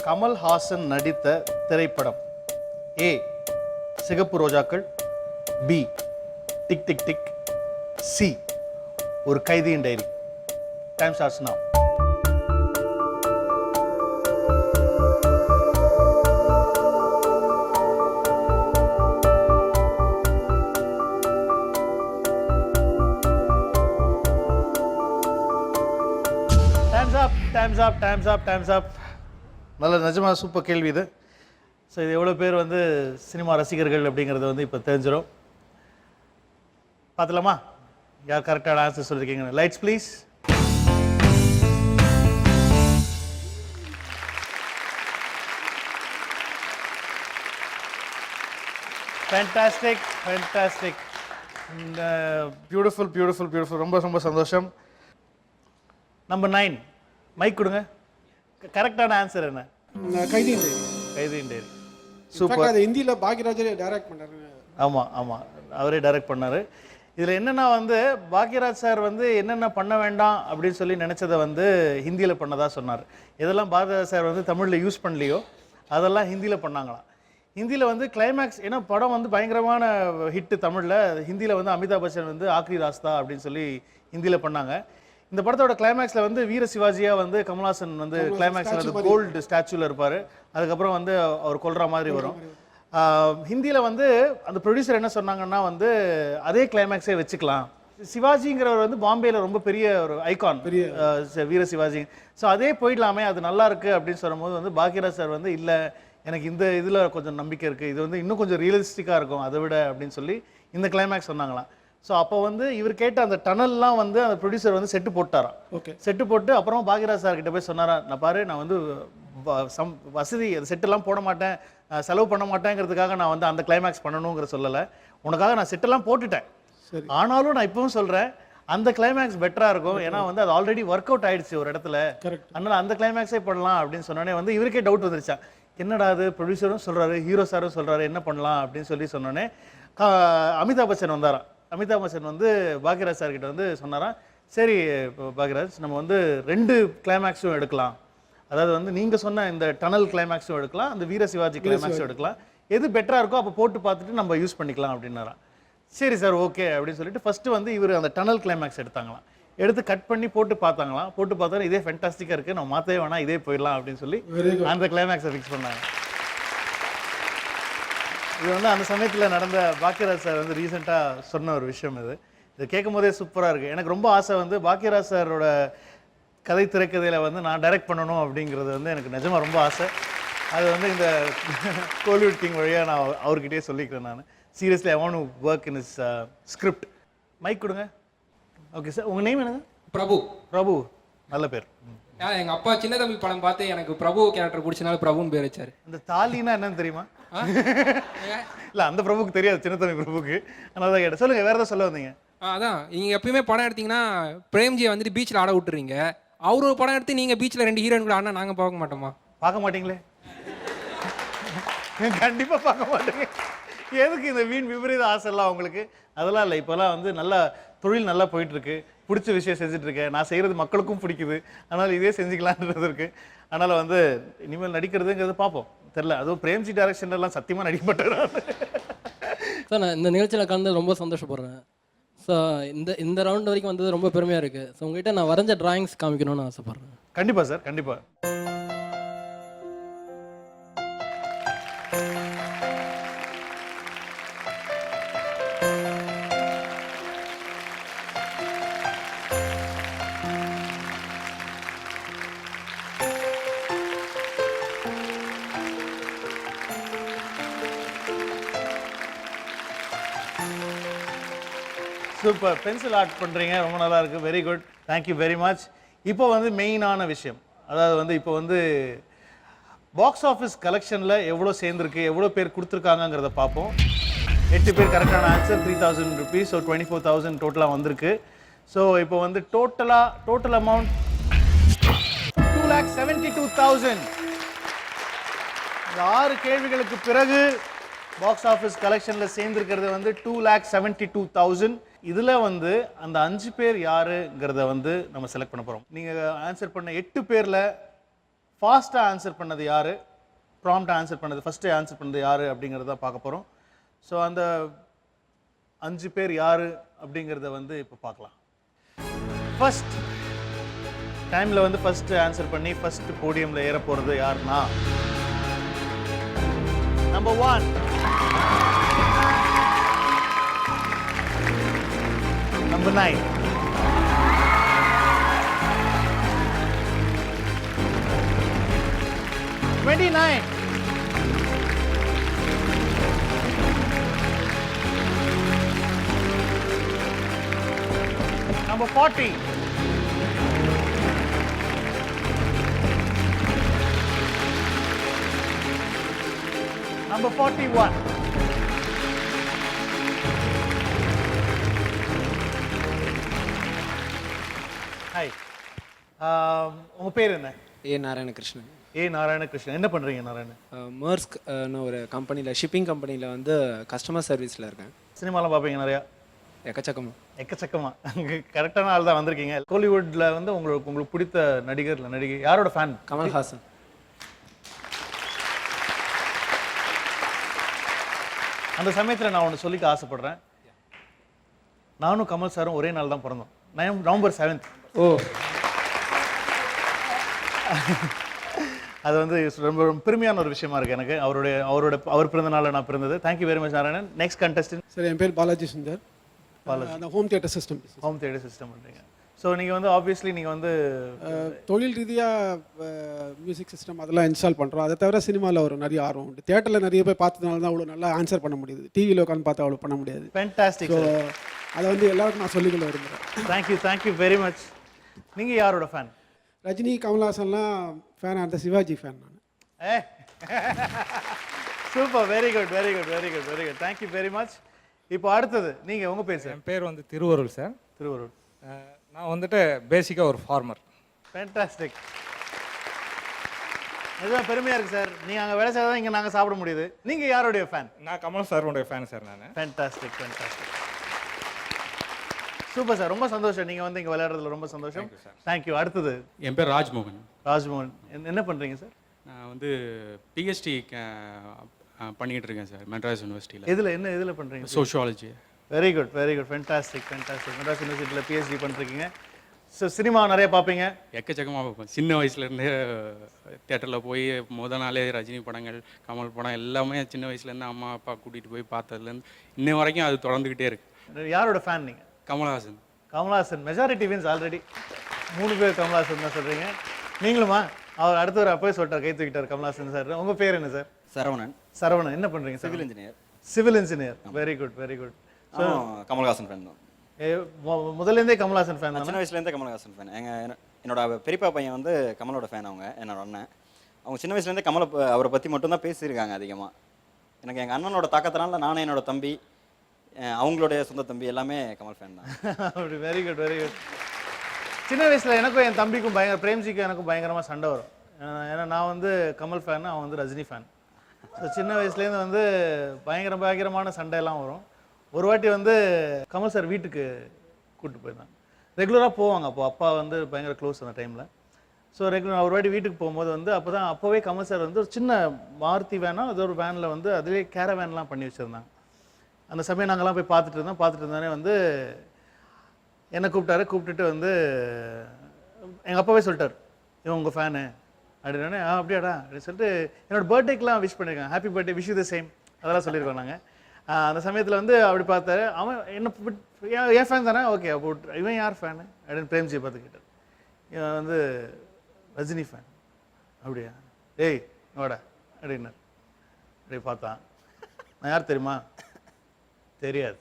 கமல்ஹாசன் நடித்த திரைப்படம். A Sigappu Rojakkal, B Tik Tik Tik, C Oru Kaidhiyin Diary. Time starts now. Times up. நல்ல நிஜமாக சூப்பர் கேள்வி இது. ஸோ இது எவ்வளோ பேர் வந்து சினிமா ரசிகர்கள் அப்படிங்கிறது வந்து இப்போ தெரிஞ்சிடும். பார்த்துலாமா யார் கரெக்டான ஆன்சர் சொல்லியிருக்கீங்க? Lights please. ஃபேண்டாஸ்டிக். பியூட்டிஃபுல். ரொம்ப சந்தோஷம். நம்பர் 9 மைக் கொடுங்க. கரெக்டான ஆன்சர் என்ன? கைதியின் டைரி. சூப்பர். அது ஹிந்தியில் பாக்யராஜரே டைரக்ட் பண்ணாரு. ஆமாம் அவரே டைரக்ட் பண்ணார். இதில் என்னென்னா வந்து பாக்யராஜ் சார் வந்து என்னென்ன பண்ண வேண்டாம் அப்படின்னு சொல்லி நினச்சதை வந்து ஹிந்தியில் பண்ணதாக சொன்னார். இதெல்லாம் பாக்யராஜ் சார் வந்து தமிழில் யூஸ் பண்ணலையோ அதெல்லாம் ஹிந்தியில் பண்ணாங்களாம். ஹிந்தியில் வந்து கிளைமேக்ஸ், ஏன்னா படம் வந்து பயங்கரமான ஹிட்டு தமிழில். ஹிந்தியில் வந்து அமிதாப் பச்சன் வந்து ஆக்ரி ராஸ்தா அப்படின்னு சொல்லி ஹிந்தியில் பண்ணாங்க. இந்த படத்தோட கிளைமேக்ஸில் வந்து வீர சிவாஜியாக வந்து கமல்ஹாசன் வந்து கிளைமேக்ஸில் வந்து கோல்டு ஸ்டாச்சுவில் இருப்பார். அதுக்கப்புறம் வந்து அவர் கொல்ற மாதிரி வரும். ஹிந்தியில் வந்து அந்த ப்ரொடியூசர் என்ன சொன்னாங்கன்னா வந்து அதே கிளைமேக்ஸே வச்சுக்கலாம். சிவாஜிங்கிறவர் வந்து பாம்பேயில் ரொம்ப பெரிய ஒரு ஐகான், வீர சிவாஜி. ஸோ அதே போயிடலாமே, அது நல்லா இருக்குது அப்படின்னு சொல்லும்போது வந்து பாக்யராஜ் சார் வந்து இல்லை எனக்கு இந்த இதில் கொஞ்சம் நம்பிக்கை இருக்குது, இது வந்து இன்னும் கொஞ்சம் ரியலிஸ்டிக்காக இருக்கும் அதை விட அப்படின்னு சொல்லி இந்த கிளைமேக்ஸ் சொன்னாங்களாம். ஸோ அப்போ வந்து இவர் கேட்ட அந்த டனல்லாம் வந்து அந்த ப்ரொடியூசர் வந்து செட்டு போட்டாராம். ஓகே. செட்டு போட்டு அப்புறம் பாக்யராஜ் சார் கிட்ட போய் சொன்னாரா, நான் பாரு நான் வந்து வசதி அந்த செட்டெல்லாம் போட மாட்டேன், செலவு பண்ண மாட்டேங்கிறதுக்காக நான் வந்து அந்த கிளைமேக்ஸ் பண்ணணுங்கிற சொல்லலை, உனக்காக நான் செட்டெல்லாம் போட்டுட்டேன், ஆனாலும் நான் இப்பவும் சொல்கிறேன் அந்த கிளைமேக்ஸ் பெட்டராக இருக்கும், ஏன்னா வந்து அது ஆல்ரெடி ஒர்க் அவுட் ஆயிடுச்சு ஒரு இடத்துல, அதனால் அந்த கிளைமேக்ஸே பண்ணலாம் அப்படின்னு சொன்னோடனே வந்து இவருக்கே டவுட் வந்துருச்சா, என்னடா அது ப்ரொடியூசரும் சொல்கிறாரு ஹீரோ சாரும் சொல்கிறாரு என்ன பண்ணலாம் அப்படின்னு சொன்னோடனே அமிதாப் பச்சன் வந்தாராம். அமிதாப் பச்சன் வந்து பாக்யராஜ் சார் கிட்ட வந்து சொன்னாராம், சரி பாக்யராஜ் நம்ம வந்து 2 கிளைமேக்ஸும் எடுக்கலாம், அதாவது வந்து நீங்கள் சொன்ன இந்த டனல் கிளைமேக்ஸும் எடுக்கலாம், அந்த வீர சிவாஜி கிளைமேக்ஸும் எடுக்கலாம், எது பெட்டராக இருக்கோ அப்போ போட்டு பார்த்துட்டு நம்ம யூஸ் பண்ணிக்கலாம் அப்படின்னாராம். சரி சார் ஓகே அப்படின்னு சொல்லிட்டு ஃபஸ்ட்டு வந்து இவர் அந்த டனல் கிளைமேக்ஸ் எடுத்தாங்களாம், எடுத்து கட் பண்ணி போட்டு பார்த்தாங்களாம், போட்டு பார்த்தா இதே ஃபென்டாஸ்டிக்காக இருக்குது, நம்ம மாற்றவே வேணாம் இதே போயிடலாம் அப்படின்னு சொல்லி அந்த கிளைமேக்ஸை ஃபிக்ஸ் பண்ணாங்க. இது வந்து அந்த சமயத்தில் நடந்த பாக்யராஜ் சார் வந்து ரீசெண்டாக சொன்ன ஒரு விஷயம் இது. இது கேட்கும் போதே சூப்பராக இருக்குது. எனக்கு ரொம்ப ஆசை வந்து பாக்கியராஜ் சாரோட கதை திரைக்கதையில் வந்து நான் டைரக்ட் பண்ணணும் அப்படிங்கிறது வந்து எனக்கு நிஜமாக ரொம்ப ஆசை. அது வந்து இந்த கோலிவுட் கிங் வழியாக நான் அவர்கிட்டயே சொல்லிக்கிறேன். நான் seriously I want to work in is script. Mike கொடுங்க. ஓகே சார், உங்கள் நேம் என்னது? பிரபு. பிரபு, நல்ல பேர். எங்க அப்பா சின்ன தம்பி படம் பார்த்து எனக்கு பிரபு கேரக்டர் பிடிச்சனால பிரபுன்னு பேர் வச்சாரு. இந்த தாலினா என்னன்னு தெரியுமா? இல்லை, அந்த பிரபுக்கு தெரியாது, சின்ன தம்பி பிரபுக்கு. அதனால தான் கேட்டேன். சொல்லுங்கள், வேறு ஏதாவது சொல்ல வந்தீங்க? அதான் நீங்கள் எப்பயுமே படம் எடுத்தீங்கன்னா பிரேம்ஜியை வந்துட்டு பீச்சில் ஆட விட்டுறீங்க. அவர் ஒரு படம் எடுத்து நீங்கள் பீச்சில் 2 ஹீரோயின் கூட ஆடினா நாங்கள் பார்க்க மாட்டோமா? பார்க்க மாட்டீங்களே? கண்டிப்பாக பார்க்க மாட்டேங்க. எதுக்கு இந்த வீண் விபரீத ஆசைலாம் உங்களுக்கு? அதெல்லாம் இல்லை. இப்போல்லாம் வந்து நல்லா தொழில் நல்லா போயிட்டுருக்கு, பிடிச்ச விஷயம் செஞ்சுட்ருக்கேன். நான் செய்கிறது மக்களுக்கும் பிடிக்குது, அதனால் இதே செஞ்சுக்கலான்றது இருக்குது. அதனால் வந்து இனிமேல் நடிக்கிறதுங்கிறது பார்ப்போம். தெரில, அதுவும் பிரேம்ஜி டைரக்ஷன்லாம் சத்தியமாக நடிக்க மாட்டேன். சார், நான் இந்த நிகழ்ச்சியில் கலந்து ரொம்ப சந்தோஷப்படுறேன். ஸோ இந்த ரவுண்ட் வரைக்கும் வந்தது ரொம்ப பெருமையாக இருக்குது. ஸோ உங்கள்கிட்ட நான் வரைஞ்ச டிராயிங்ஸ் காமிக்கணும்னு ஆசைப்பட்றேன். கண்டிப்பாக சார், கண்டிப்பாக. சூப்பர், பென்சில் ஆர்ட் பண்ணுறீங்க, ரொம்ப நல்லா இருக்குது. Very good, thank you very much. இப்போ வந்து மெயினான விஷயம், அதாவது வந்து இப்போ வந்து பாக்ஸ் ஆஃபீஸ் கலெக்ஷனில் எவ்வளோ சேர்ந்துருக்கு, எவ்வளோ பேர் கொடுத்துருக்காங்கங்கிறத பார்ப்போம். 8 பேர் கரெக்டான ஆன்சர், 3000 rupees. ஸோ 24,000 டோட்டலாக வந்திருக்கு. ஸோ இப்போ வந்து டோட்டல் அமௌண்ட் 2,72,000. இந்த 6 கேள்விகளுக்கு பிறகு பாக்ஸ் ஆஃபீஸ் கலெக்ஷனில் சேர்ந்துருக்கிறது வந்து 2,72,000. இதில் வந்து அந்த 5 பேர் யாருங்கிறத வந்து நம்ம செலக்ட் பண்ண போகிறோம். நீங்கள் ஆன்சர் பண்ண 8 பேரில் ஃபாஸ்ட்டாக ஆன்சர் பண்ணது யார், ப்ராம்ப்டாக ஆன்சர் பண்ணது, ஃபஸ்ட்டு ஆன்சர் பண்ணது யார் அப்படிங்கிறத பார்க்க போகிறோம். ஸோ அந்த 5 பேர் யார் அப்படிங்கிறத வந்து இப்போ பார்க்கலாம். ஃபஸ்ட் டைமில் வந்து ஃபஸ்ட்டு ஆன்சர் பண்ணி ஃபஸ்ட்டு போடியமில் ஏற போகிறது யாருன்னா number 1 Number 9. Number 40. Number 41. Hi, உங்கள் பேர் என்ன? ஏ நாராயணகிருஷ்ணன். ஏ நாராயணகிருஷ்ணன். என்ன பண்ணுறீங்க நாராயணன்? மர்ஸ்க்னு ஒரு கம்பெனியில், ஷிப்பிங் கம்பெனியில் வந்து கஸ்டமர் சர்வீஸில் இருக்கேன். சினிமாலாம் பார்ப்பீங்க நிறையா? எக்கச்சக்கமாக. கரெக்டான ஆள் தான் வந்திருக்கீங்க. கோலிவுட்டில் வந்து உங்களுக்கு பிடித்த நடிகர் இல்லை நடிகை யாரோட ஃபேன்? கமல்ஹாசன். அந்த சமயத்தில் நான் ஒன்று சொல்லிக்க ஆசைப்படுறேன். நானும் கமல் சாரும் ஒரே நாள் தான் பிறந்தோம், November 7th. ஓ, அது வந்து ரொம்ப பெருமையான ஒரு விஷயமா இருக்குது எனக்கு. அவர் பிறந்த நாளில் நான் பிறந்தது. Thank you very much Narayanan. Next contestant. Sir, என் பேர் பாலாஜி சுந்தர். அந்த ஹோம் தியேட்டர் சிஸ்டம் பண்ணுறீங்க. ஸோ நீங்கள் வந்து ஆப்வியஸ்லி நீங்கள் வந்து தொழில் ரீதியாக மியூசிக் சிஸ்டம் அதெல்லாம் இன்ஸ்டால் பண்ணுறோம். அதை தவிர சினிமாவில் ஒரு நிறைய ஆர்வம் உண்டு. தியேட்டரில் நிறைய போய் பார்த்ததுனால தான் அவ்வளோ நல்லா ஆன்சர் பண்ண முடியுது. டிவியில் உட்காந்து பார்த்தா அவ்வளோ பண்ண முடியாது. ஃபேன்டாஸ்டிக். ஸோ அதை வந்து எல்லாருக்கும் நான் சொல்லிக்கொள்ள விரும்புகிறேன். Thank you very much. நீங்கள் யாரோட ஃபேன்? ரஜினி, கமல்ஹாசன்லாம் ஃபேன். அந்த சிவாஜி ஃபேன் நான். Super, very good. Thank you very much. இப்போ அடுத்தது நீங்கள், உங்கள் பேர் சார்? என் பேர் வந்து திருவருள் சார். திருவருள். நான் வந்துட்டு பேசிக்காக ஒரு ஃபார்மர். ஃபேன்டாஸ்டிக். இதுதான் பெருமையாக இருக்குது சார். நீங்கள் அங்கே வேலை செய்தால் இங்கே நாங்கள் சாப்பிட முடியுது. நீங்கள் யாருடைய ஃபேன்? நான் கமல் சாரோடைய ஃபேன் சார். நான் ஃபேன்டாஸ்டிக். சூப்பர் சார், ரொம்ப சந்தோஷம். நீங்கள் வந்து இங்கே விளையாடுறதுல ரொம்ப சந்தோஷம். தேங்க்யூ. அடுத்தது என் பேர் ராஜ்மோகன். என்ன பண்ணுறீங்க சார்? நான் வந்து பிஹெச்டி பண்ணிக்கிட்டு இருக்கேன் சார், மெட்ராஸ் யூனிவர்சிட்டியில். இதில் பண்ணுறீங்க? Sociology. Very good. Fantastic. Madras யூனிவர்சிட்டியில் பிஹெச்டி பண்ணிருக்கீங்க. ஸோ சினிமா நிறைய பார்ப்பீங்க? எக்கச்சக்கமாக பார்ப்பேன். சின்ன வயசுலேருந்தே தேட்டரில் போய் முதல் நாளே ரஜினி படங்கள், கமல் படம் எல்லாமே சின்ன வயசுலேருந்து அம்மா அப்பா கூட்டிகிட்டு போய் பார்த்ததுலேருந்து இன்ன வரைக்கும் அது தொடர்ந்துக்கிட்டே இருக்குது. யாரோட ஃபேன் நீங்கள்? Kamal Haasan. Kamal Haasan. Majority wins already. 3 பேர் கமல்ஹாசன் தான் சொல்கிறீங்க. நீங்களுமா? அவர் அடுத்தவர் அப்பவே சொல்லிட்டார், கை தூக்கிட்டார் கமல்ஹாசன் சார். உங்கள் பேர் என்ன சார்? சரவணன். சரவணன். என்ன பண்ணுறீங்க? Civil engineer. Civil engineer. Very good very good. So Kamal Haasan fan தான். முதல்லேருந்தே கமல்ஹாசன் ஃபேன் தான். சின்ன வயசுலேருந்தே கமல்ஹாசன் ஃபேன். என்னோட பெரியப்பா பையன் வந்து கமலோட ஃபேன். என்னோட அண்ணன் அவங்க சின்ன வயசுலேருந்தே அவரை பற்றி மட்டும்தான் பேசியிருக்காங்க அதிகமாக. எனக்கு எங்கள் அண்ணனோட தாக்கத்தினால நானும் என்னோட தம்பி அவங்களுடைய சொந்த தம்பி எல்லாமே கமல் ஃபேன் தான். அப்படி. Very good very good. சின்ன வயசில் எனக்கும் என் தம்பிக்கும் பிரேம்ஜிக்கும் எனக்கும் பயங்கரமாக சண்டை வரும். ஏன்னா நான் வந்து கமல் ஃபேன், அவன் வந்து ரஜினி ஃபேன். ஸோ சின்ன வயசுலேருந்து வந்து பயங்கரமான சண்டையெல்லாம் வரும். ஒரு வாட்டி வந்து கமல் சார் வீட்டுக்கு கூப்பிட்டு போயிருந்தாங்க. ரெகுலராக போவாங்க. அப்பா வந்து பயங்கர க்ளோஸ் அந்த டைமில். ஸோ ஒரு வாட்டி வீட்டுக்கு போகும்போது வந்து அப்போவே கமல் சார் வந்து ஒரு சின்ன மாருதி வேனா அது ஒரு வேனில் வந்து அதிலே கேரவேன்லாம் பண்ணி வச்சுருந்தாங்க. அந்த சமயம் நாங்கள்லாம் போய் பார்த்துட்டு இருந்தானே வந்து என்னை கூப்பிட்டுட்டு வந்து எங்கள் அப்பாவே சொல்லிட்டார், இவன் உங்கள் ஃபேனு அப்படின்னே. அப்படியாடா அப்படின்னு சொல்லிட்டு என்னோட பர்த்டேக்கெலாம் விஷ் பண்ணியிருக்காங்க. Happy birthday, wish you the same அதெல்லாம் சொல்லியிருக்கோம் நாங்கள். அந்த சமயத்தில் வந்து அப்படி பார்த்தாரு. அவன் என்ன என் ஃபேன் தானே, ஓகே அப்போ இவன் யார் ஃபேனு அப்படின்னு பிரேம்ஜியை பார்த்து கேட்டார். இவன் வந்து ரஜினி ஃபேன். அப்படியா? ஏய் வாடா அப்படின்னார். அப்படி பார்த்தான். நான் யார் தெரியுமா? தெரியாது.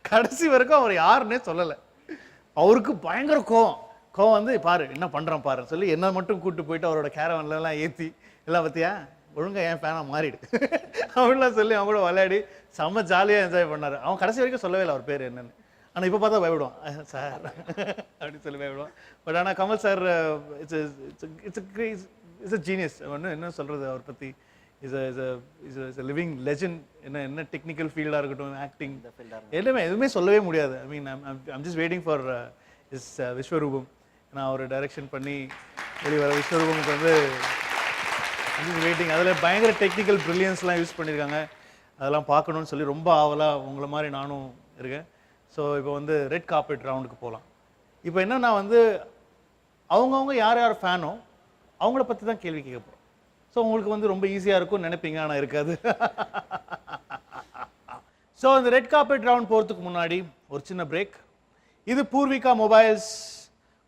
கடைசி வரைக்கும் அவர் யாருன்னே சொல்லலை. அவருக்கு பயங்கர கோவம் வந்து பாரு என்ன பண்ணுறான் பாருன்னு சொல்லி என்ன மட்டும் கூப்பிட்டு போயிட்டு அவரோட கேரவன்லாம் ஏற்றி எல்லாம் பற்றியா ஒழுங்கா என் ஃபேனாக மாறிடு அப்படின்லாம் சொல்லி அவங்க கூட விளையாடி செம்ம ஜாலியாக என்ஜாய் பண்ணார். அவன் கடைசி வரைக்கும் சொல்லவே இல்லை அவர் பேர் என்னன்னு. ஆனால் இப்போ பார்த்தா பயப்படுவான் சார் அப்படின்னு சொல்லி பயப்படுவான். பட் ஆனால் Kamal sir it's a genius. என்ன சொல்கிறது அவர் பற்றி, இஸ் அ லிவிங் லெஜண்ட். என்ன டெக்னிக்கல் ஃபீல்டாக இருக்கட்டும், ஆக்டிங் எல்லாமே எதுவுமே சொல்லவே முடியாது. I mean I'm just waiting for is Vishwaroopam. நான் அவர் டைரக்ஷன் பண்ணி வெளிவர விஸ்வரூபமுக்கு வந்து வெயிட்டிங். அதில் பயங்கர டெக்னிக்கல் ப்ரில்லியன்ஸ்லாம் யூஸ் பண்ணியிருக்காங்க. அதெல்லாம் பார்க்கணுன்னு சொல்லி ரொம்ப ஆவலாக உங்களை மாதிரி நானும் இருக்கேன். ஸோ இப்போ வந்து ரெட் கார்பெட் ரவுண்டுக்கு போகலாம். இப்போ என்னன்னா வந்து அவங்கவுங்க யார் ஃபேனோ அவங்கள பற்றி தான் கேள்வி கேட்க போகிறோம். ஸோ உங்களுக்கு வந்து ரொம்ப ஈஸியாக இருக்கும்னு நினைப்பீங்க, ஆனால் இருக்காது. ஸோ இந்த ரெட் கார்பெட் ரவுண்ட் போகிறதுக்கு முன்னாடி ஒரு சின்ன பிரேக். இது Poorvika mobiles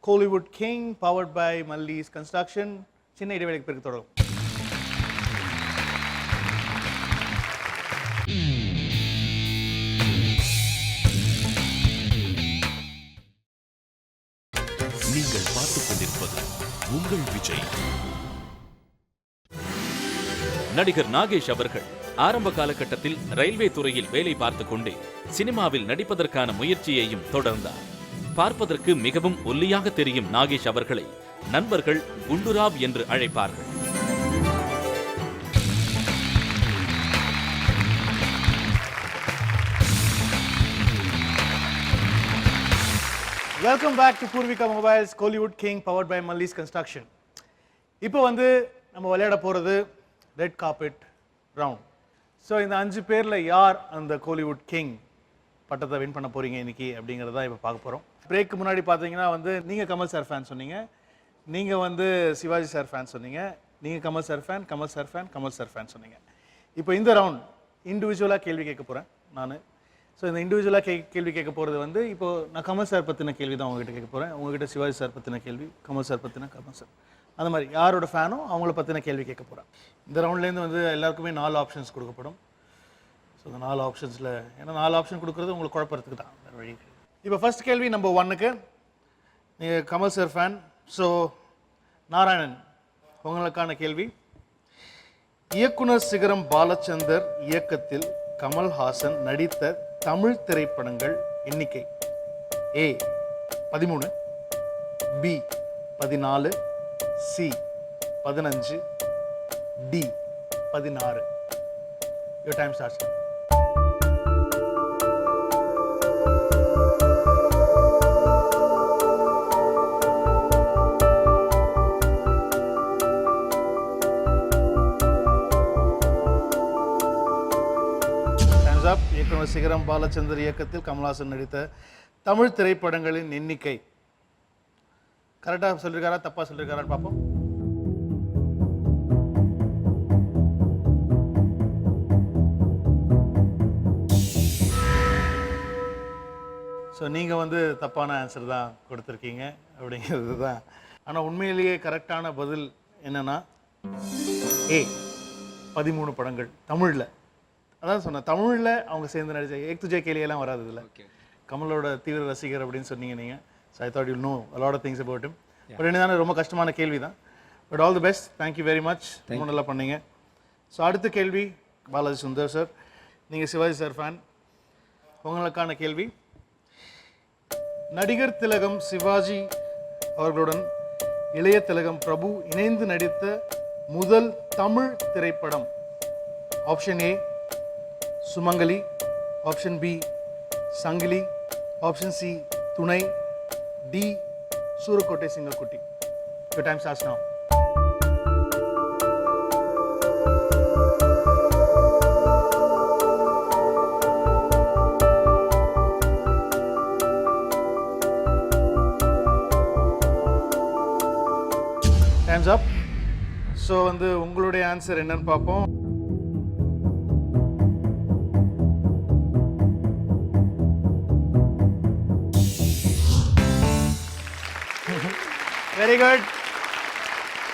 Kollywood king powered by Mallees construction. சின்ன இடைவெளிக்கு பிறகு தொடரும். நீங்கள் பார்த்துக் கொண்டிருப்பது உங்கள் விஜய். நடிகர் நாகேஷ் அவர்கள் ஆரம்ப காலகட்டத்தில் ரயில்வே துறையில் வேலை பார்த்துக் கொண்டே சினிமாவில் நடிப்பதற்கான முயற்சியையும் தொடர்ந்தார். பார்ப்பதற்கு மிகவும் ஒல்லியாக தெரியும் நாகேஷ் அவர்களை நண்பர்கள் குண்டுராவ் என்று அழைப்பார்கள். Welcome back to Poorvika mobiles Kollywood king powered by Mallees construction. இப்போ வந்து நம்ம விளையாட போகிறது ரெட் கார்பெட் ரவுண்ட். ஸோ இந்த 5 பேரில் யார் அந்த கோலிவுட் கிங் பட்டத்தை வின் பண்ண போகிறீங்க இன்னைக்கு அப்படிங்கிறத இப்போ பார்க்க போகிறோம். பிரேக்கு முன்னாடி பார்த்தீங்கன்னா வந்து நீங்கள் கமல் சார் ஃபேன் சொன்னீங்க, நீங்கள் வந்து சிவாஜி சார் ஃபேன் சொன்னீங்க, நீங்கள் Kamal sir fan, Kamal sir fan, Kamal sir fan சொன்னீங்க. இப்போ இந்த ரவுண்ட் இண்டிவிஜுவலாக கேள்வி கேட்க போகிறேன் நான். ஸோ இந்த இண்டிவிஜுவலாக கேள்வி கேட்க போகிறது வந்து இப்போது நான் கமல் சார் பற்றின கேள்வி தான் உங்ககிட்ட கேட்க போகிறேன். உங்ககிட்ட சிவாஜி சார் பற்றின கேள்வி, கமல் சார் பற்றின கமல் சார், அந்த மாதிரி யாரோட ஃபேனோ அவங்கள பற்றின கேள்வி கேட்க போகிறேன். இந்த ரவுண்ட்லேருந்து வந்து எல்லாருக்குமே 4 ஆப்ஷன்ஸ் கொடுக்கப்படும். ஸோ இந்த 4 ஆப்ஷன்ஸில் ஏன்னா 4 ஆப்ஷன் கொடுக்குறது உங்களுக்கு குழப்பறதுக்கு தான், வேறு வழி. இப்போ ஃபர்ஸ்ட் கேள்வி நம்பர் 1க்கு. நீங்கள் Kamal sir fan. So Narayanan உங்களுக்கான கேள்வி. இயக்குனர் சிகரம் பாலச்சந்தர் இயக்கத்தில் கமல்ஹாசன் நடித்த தமிழ் திரைப்படங்கள் எண்ணிக்கை: A 13, B 14, C 15, D 16. Your time starts now. இயக்குனர் சிகரம் பாலச்சந்தர் இயக்கத்தில் கமல்ஹாசன் நடித்த தமிழ் திரைப்படங்களின் எண்ணிக்கை. கரெக்டாக சொல்லியிருக்காரா தப்பாக சொல்லியிருக்காரான்னு பார்ப்போம். ஸோ நீங்கள் வந்து தப்பான ஆன்சர் தான் கொடுத்துருக்கீங்க அப்படிங்கிறது தான். ஆனால் உண்மையிலேயே கரெக்டான பதில் என்னென்னா ஏ 13 படங்கள் தமிழில். அதான் சொன்னேன், தமிழில் அவங்க சேர்ந்து நடித்த ஏக் துஜே கேலியெல்லாம் வராது இதில். கமலோட தீவிர ரசிகர் அப்படின்னு சொன்னீங்க நீங்கள். So I thought you know a lot of things about him. But என்னதானே ரொம்ப கஷ்டமான கேள்வி தான். But all the best, thank you very much, ரொம்ப நல்லா பண்ணீங்க. ஸோ அடுத்த கேள்வி பாலாஜி சுந்தர் சார், நீங்கள் சிவாஜி சார் ஃபேன், உங்களுக்கான கேள்வி. நடிகர் திலகம் சிவாஜி அவர்களுடன் இளைய திலகம் பிரபு இணைந்து நடித்த முதல் தமிழ் திரைப்படம். Option A Sumangali, option B Sangili, option C Thunai, D Soorakottai Singakutti. Your time starts now. Time's up. So வந்து உங்களுடைய ஆன்சர் என்னன்னு பார்ப்போம். Very good.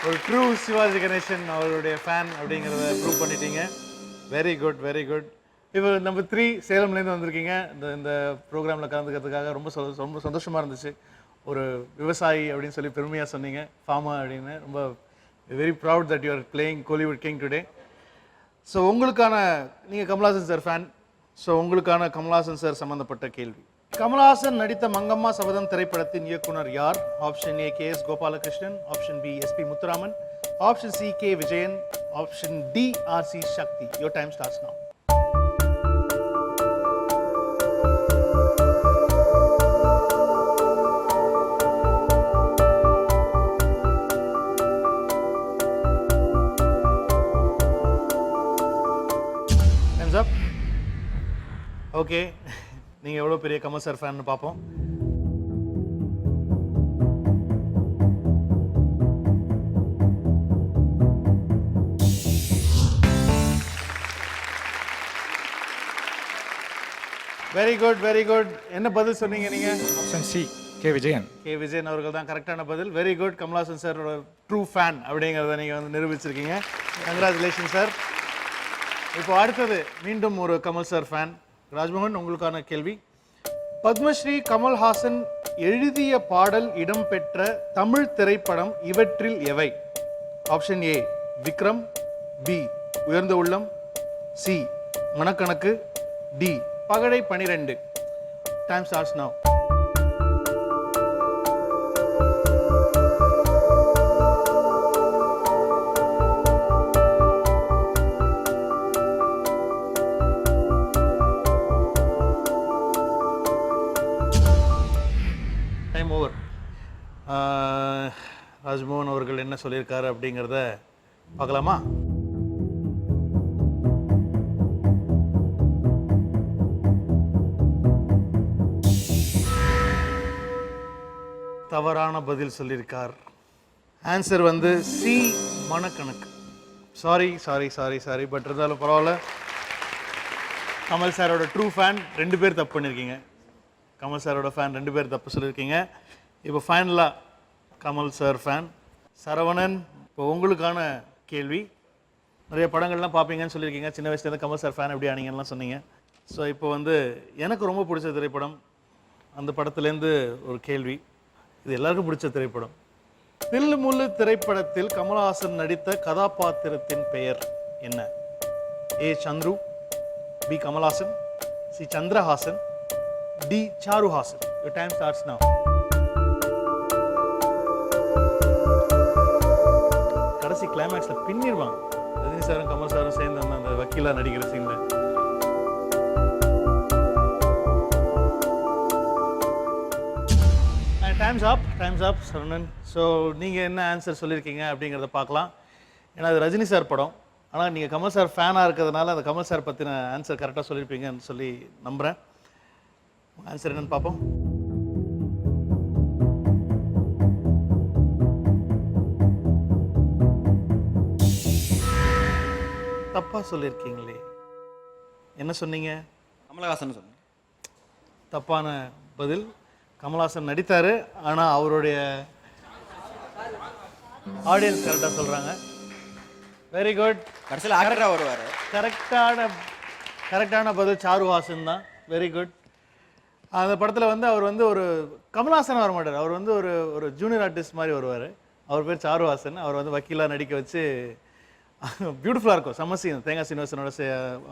ஒரு ட்ரூ சிவாஜி கணேசன் அவருடைய ஃபேன் அப்படிங்கிறத ப்ரூவ் பண்ணிட்டீங்க. Very good, very good. இப்போ நம்பர் 3 சேலம்லேருந்து வந்திருக்கீங்க இந்த ப்ரோக்ராமில் கலந்துக்கிறதுக்காக. ரொம்ப சந்தோஷமாக இருந்துச்சு. ஒரு விவசாயி அப்படின்னு சொல்லி பெருமையாக சொன்னீங்க, ஃபார்மர் அப்படின்னு. ரொம்ப very proud that you are playing Kollywood king today. So உங்களுக்கான, நீங்கள் கமல்ஹாசன் சார் ஃபேன், ஸோ உங்களுக்கான கமல்ஹாசன் சார் சம்மந்தப்பட்ட கேள்வி. கமல்ஹாசன் நடித்த மங்கம்மா சபதம் திரைப்படத்தின் இயக்குனர் யார்? Option A KS Gopalakrishnan, option B SP Muthuraman, option C K Vijayan, option D RC Sakthi. Your time starts now. Times up. Okay, நீங்கள் எவ்வளோ பெரிய கமல் சார் ஃபேன்னு பார்ப்போம். Very good, very good. என்ன பதில் சொன்னீங்க நீங்கள்? Option C K Vijayan. K Vijayan அவர்கள் தான் கரெக்டான பதில். Very good. கமல்ஹாசன் சாரோட ட்ரூ ஃபேன் அப்படிங்கிறத நீங்கள் வந்து நிரூபிச்சிருக்கீங்க. Congratulation sir. இப்போ அடுத்தது மீண்டும் ஒரு கமல் சார் ஃபேன். ராஜ்மோகன், உங்களுக்கான கேள்வி. பத்மஸ்ரீ கமல்ஹாசன் எழுதிய பாடல் இடம்பெற்ற தமிழ் திரைப்படம் இவற்றில் எவை? ஆப்ஷன் ஏ விக்ரம், பி உயர்ந்த உள்ளம், சி மனக்கணக்கு, டி பகடை 12. Time starts now. Time over. Rajmohan அவர்கள் என்ன சொல்லியிருக்காரு அப்படிங்கிறத பார்க்கலாமா? தவறான பதில் சொல்லியிருக்கார். ஆன்சர் வந்து C Manakkanakku. Sorry sorry sorry sorry but இருந்தாலும் பரவாயில்ல. கமல் சாரோட ட்ரூ ஃபேன் 2 பேர் தப்பு பண்ணியிருக்கீங்க. கமல் சாரோட ஃபேன் 2 பேர் தப்பு சொல்லியிருக்கீங்க. இப்போ ஃபைனலாக கமல் சார் ஃபேன் சரவணன், இப்போ உங்களுக்கான கேள்வி. நிறைய படங்கள்லாம் பார்ப்பீங்கன்னு சொல்லியிருக்கீங்க, சின்ன வயசுலேருந்து கமல் சார் ஃபேன் எப்படி ஆனீங்கலாம் சொன்னீங்க. ஸோ இப்போ வந்து எனக்கு ரொம்ப பிடிச்ச திரைப்படம், அந்த படத்துலேருந்து ஒரு கேள்வி. இது எல்லாருக்கும் பிடிச்ச திரைப்படம். தில்லு முள்ளு திரைப்படத்தில் கமல்ஹாசன் நடித்த கதாபாத்திரத்தின் பெயர் என்ன? A Chandru, B Kamal Haasan, C Chandrahasan, D Charuhasan. Your time starts now. கடைசி கிளைமேக்ஸ்ல பின்னிடுவாங்க ரஜினி சாரும் கமல் சாரும் சேர்ந்து அந்த வக்கீலா நடிக்கிற சீன்ல. டைம்ஸ் அப், டைம்ஸ் அப் சரவணன். ஸோ நீங்கள் என்ன ஆன்சர் சொல்லியிருக்கீங்க அப்படிங்கிறத பார்க்கலாம். ஏன்னா அது ரஜினி சார் படம், ஆனால் நீங்கள் கமல் சார் ஃபேனாக இருக்கிறதுனால அந்த கமல் சார் பற்றின ஆன்சர் கரெக்டாக சொல்லியிருப்பீங்கன்னு சொல்லி நம்புகிறேன். ஆன்சர் என்னன்னு பார்ப்போம். தப்பாக சொல்லியிருக்கீங்களே. என்ன சொன்னீங்க? கமலஹாசன் சொன்னேன். தப்பான பதில். கமல்ஹாசன் நடித்தார், ஆனால் அவருடைய ஆடியன்ஸ் கரெக்டாக சொல்கிறாங்க. Very good. கடைசியில் ஆக்டராக வருவார். கரெக்டான பதில் சாருஹாசன் தான். Very good. அந்த படத்தில் வந்து அவர் வந்து ஒரு கமல்ஹாசன் வர மாட்டார், அவர் வந்து ஒரு ஜூனியர் ஆர்டிஸ்ட் மாதிரி வருவார். அவர் பேர் சாருஹாசன். அவர் வந்து வக்கீலாக நடிக்க வச்சு பியூட்டிஃபுல்லாக இருக்கும். செம்ம சீன், தேங்காய் சீனிவாசனோட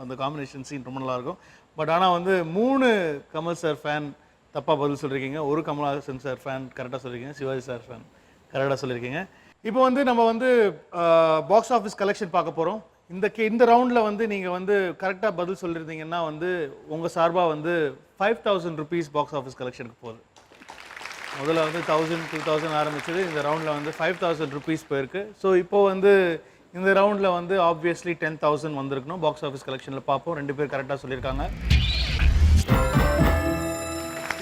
அந்த காம்பினேஷன் சீன் ரொம்ப நல்லாயிருக்கும். பட் ஆனால் வந்து 3 கமல் சார் ஃபேன் தப்பாக பதில் சொல்லியிருக்கீங்க, ஒரு கமல்ஹாசன் சார் ஃபேன் கரெக்டாக சொல்லியிருக்கீங்க, சிவாஜி சார் ஃபேன் கரெக்டாக சொல்லியிருக்கீங்க. இப்போ வந்து நம்ம வந்து பாக்ஸ் ஆஃபீஸ் கலெக்ஷன் பார்க்க போகிறோம். இந்த ரவுண்டில் வந்து நீங்கள் வந்து கரெக்டாக பதில் சொல்லியிருந்தீங்கன்னா வந்து உங்கள் சார்பாக வந்து 5000 rupees பாக்ஸ் ஆஃபீஸ் கலெக்ஷனுக்கு போகுது. முதல்ல வந்து 1000 2000 ஆரம்பிச்சது, இந்த ரவுண்டில் வந்து 5000 rupees போயிருக்கு. ஸோ இப்போது வந்து இந்த ரவுண்டில் வந்து ஆப்வியஸ்லி 10,000 வந்திருக்கணும். பாக்ஸ் ஆஃபீஸ் கலெக்ஷனில் பார்ப்போம். 2 பேர் கரெக்டாக சொல்லியிருக்காங்க.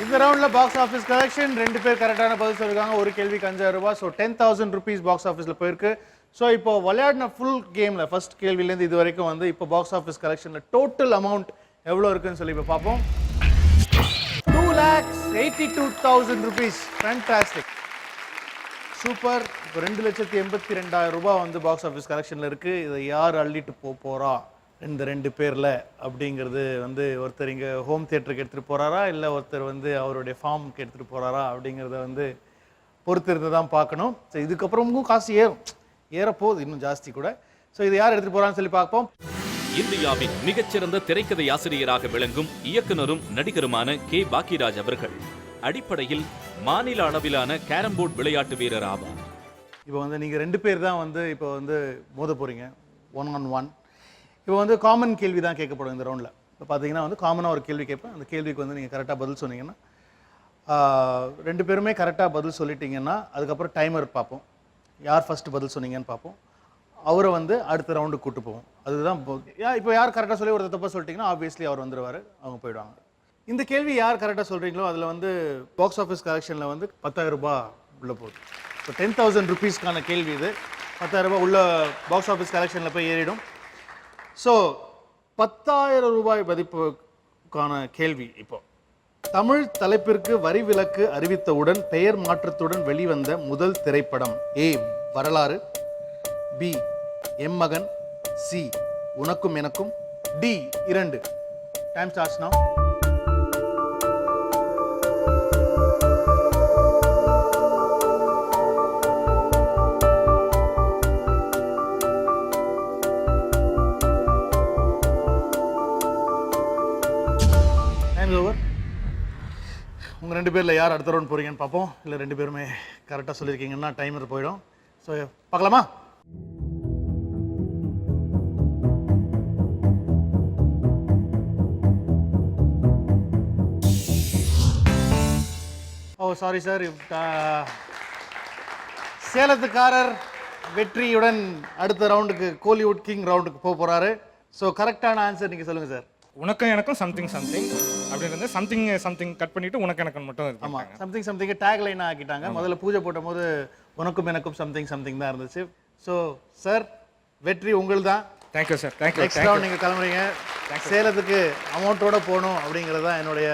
இந்த ரவுண்டில் பாக்ஸ் ஆஃபீஸ் கலெக்ஷன் 2 பேர் கரெக்டான பதில் சொல்லியிருக்காங்க. ஒரு கேள்விக்கு 5000 ரூபாய். ஸோ 10,000 rupees பாக்ஸ் ஆஃபீஸில் போயிருக்கு. ஸோ இப்போ விளையாடின ஃபுல் கேமில் ஃபர்ஸ்ட் கேள்வியிலேருந்து இது வரைக்கும் வந்து இப்போ பாக்ஸ் ஆஃபீஸ் கலெக்ஷனில் டோட்டல் அமௌண்ட் எவ்வளோ இருக்குன்னு சொல்லி இப்போ பார்ப்போம். 2,82,000 rupees. Fantastic, super. இப்போ 2,82,000 ரூபாய் வந்து பாக்ஸ் ஆஃபீஸ் கலெக்ஷனில் இருக்குது. இதை யார் அள்ளிட்டு போகிறா இந்த 2 பேரில் அப்படிங்கிறது வந்து ஒருத்தர் இங்கே ஹோம் தியேட்டருக்கு எடுத்துகிட்டு போகிறாரா, இல்லை ஒருத்தர் வந்து அவருடைய ஃபார்முக்கு எடுத்துகிட்டு போகிறாரா அப்படிங்கிறத வந்து பொறுத்திருந்து தான் பார்க்கணும். ஸோ இதுக்கப்புறமும் காசு ஏறப்போகுது இன்னும் ஜாஸ்தி கூட. ஸோ இது யார் எடுத்துகிட்டு போகிறான்னு சொல்லி பார்ப்போம். இந்தியாவின் மிகச்சிறந்த திரைக்கதை ஆசிரியராக விளங்கும் இயக்குனரும் நடிகருமான கே பாக்கியராஜ் அவர்கள் அடிப்படையில் மாநில அளவிலான கேரம் போர்டு விளையாட்டு வீரர் ஆவார். இப்போ வந்து நீங்கள் 2 பேர் தான் வந்து இப்போ வந்து மோத போகிறீங்க 1-on-1. இப்போ வந்து காமன் கேள்வி தான் கேட்கப்படும் இந்த ரவுண்டில். இப்போ பார்த்தீங்கன்னா வந்து காமனாக ஒரு கேள்வி கேட்பேன். அந்த கேள்விக்கு வந்து நீங்கள் கரெக்டாக பதில் சொன்னீங்கன்னா 2 பேருமே கரெக்டாக பதில் சொல்லிட்டீங்கன்னா அதுக்கப்புறம் டைமர் பார்ப்போம், யார் ஃபஸ்ட்டு பதில் சொன்னீங்கன்னு பார்ப்போம். அவரை வந்து அடுத்த ரவுண்டுக்கு கூட்டு போவோம். அதுதான் இப்போ யார் கரெக்டாக சொல்லி ஒரு தப்பாக சொல்லிட்டீங்கன்னா ஆப்வியஸ்லி அவர் வந்துடுவார், அவங்க போயிடுவாங்க. இந்த கேள்வி யார் கரெக்டாக சொல்கிறீங்களோ அதில் வந்து பாக்ஸ் ஆஃபீஸ் கலெக்ஷனில் வந்து 10,000 ரூபாய் உள்ளே போகுது. ஸோ 10,000 rupeesக்கான கேள்வி இது. 10,000 ரூபாய் உள்ள பாக்ஸ் ஆஃபீஸ் கலெக்ஷனில் போய் ஏறிடும். ஸோ 10,000 ரூபாய் மதிப்புக்கான கேள்வி இப்போ. தமிழ் தலைப்பிற்கு வரி விலக்கு அறிவித்தவுடன் பெயர் மாற்றத்துடன் வெளிவந்த முதல் திரைப்படம். ஏ வரலாறு, பி எம்மகன், சி உனக்கும் எனக்கும், டி 2. Time starts now. உங்கள் 2 பேரில் யார் அடுத்த ரவுண்ட் போகிறீங்கன்னு பார்ப்போம். இல்லை 2 பேருமே கரெக்டாக சொல்லியிருக்கீங்கன்னா டைமர் போயிடும். ஸோ பார்க்கலாமா? ஓ சாரி சார், சேலத்துக்காரர் வெற்றியுடன் அடுத்த ரவுண்டுக்கு கோலிவுட் கிங் ரவுண்டுக்கு போக போகிறாரு. ஸோ கரெக்டான ஆன்சர் நீங்கள் சொல்லுங்கள் சார். உனக்கும் எனக்கும் சம்திங் அப்படின்னு சம்திங் கட் பண்ணிட்டு உனக்கு எனக்கு மட்டும். ஆமாம், சம்திங் டேக் லைனாக ஆக்கிட்டாங்க. முதல்ல பூஜை போட்ட போது உனக்கும் எனக்கும் சம்திங் தான் இருந்துச்சு. ஸோ சார் வெற்றி உங்கள் தான். Thank you sir. Thank you. Next round நீங்கள் கிளம்புறீங்க. சேலத்துக்கு அமௌண்ட்டோட போகணும் அப்படிங்கிறது தான் என்னுடைய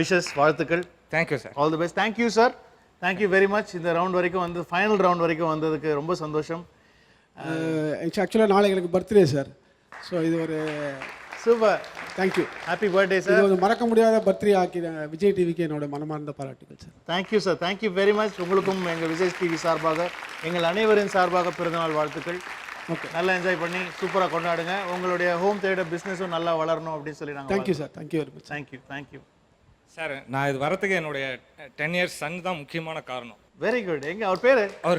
விஷஸ், வாழ்த்துக்கள். Thank you sir. All the best. Thank you sir, thank you very much. இந்த ரவுண்ட் வரைக்கும் வந்து ஃபைனல் ரவுண்ட் வரைக்கும் வந்ததுக்கு ரொம்ப சந்தோஷம். ஆக்சுவலாக நாளைக்கு எனக்கு பர்த்டே சார். ஸோ இது ஒரு super. Thank you. Happy birthday sir. இது ஒரு மறக்க முடியாத பர்த்டே ஆக்கின விஜய் டிவிக்கு என்னோட மனமார்ந்த பாராட்டுகள் sir. Thank you sir, thank you very much. உங்களுக்கும் எங்கள் விஜய் டிவி சார்பாக, எங்கள் அனைவரின் சார்பாக பிறந்தநாள் வாழ்த்துக்கள். ஓகே, நல்லா என்ஜாய் பண்ணி சூப்பராக கொண்டாடுங்க. உங்களுடைய ஹோம் தியேட்டர் பிஸ்னஸும் நல்லா வளரணும் அப்படின்னு சொல்லி நாங்கள். Thank you sir. Thank you very much. Thank you sir. நான் இது வரத்துக்கு என்னுடைய 10 years சன் தான் முக்கியமான காரணம். Very good. எங்க அவர்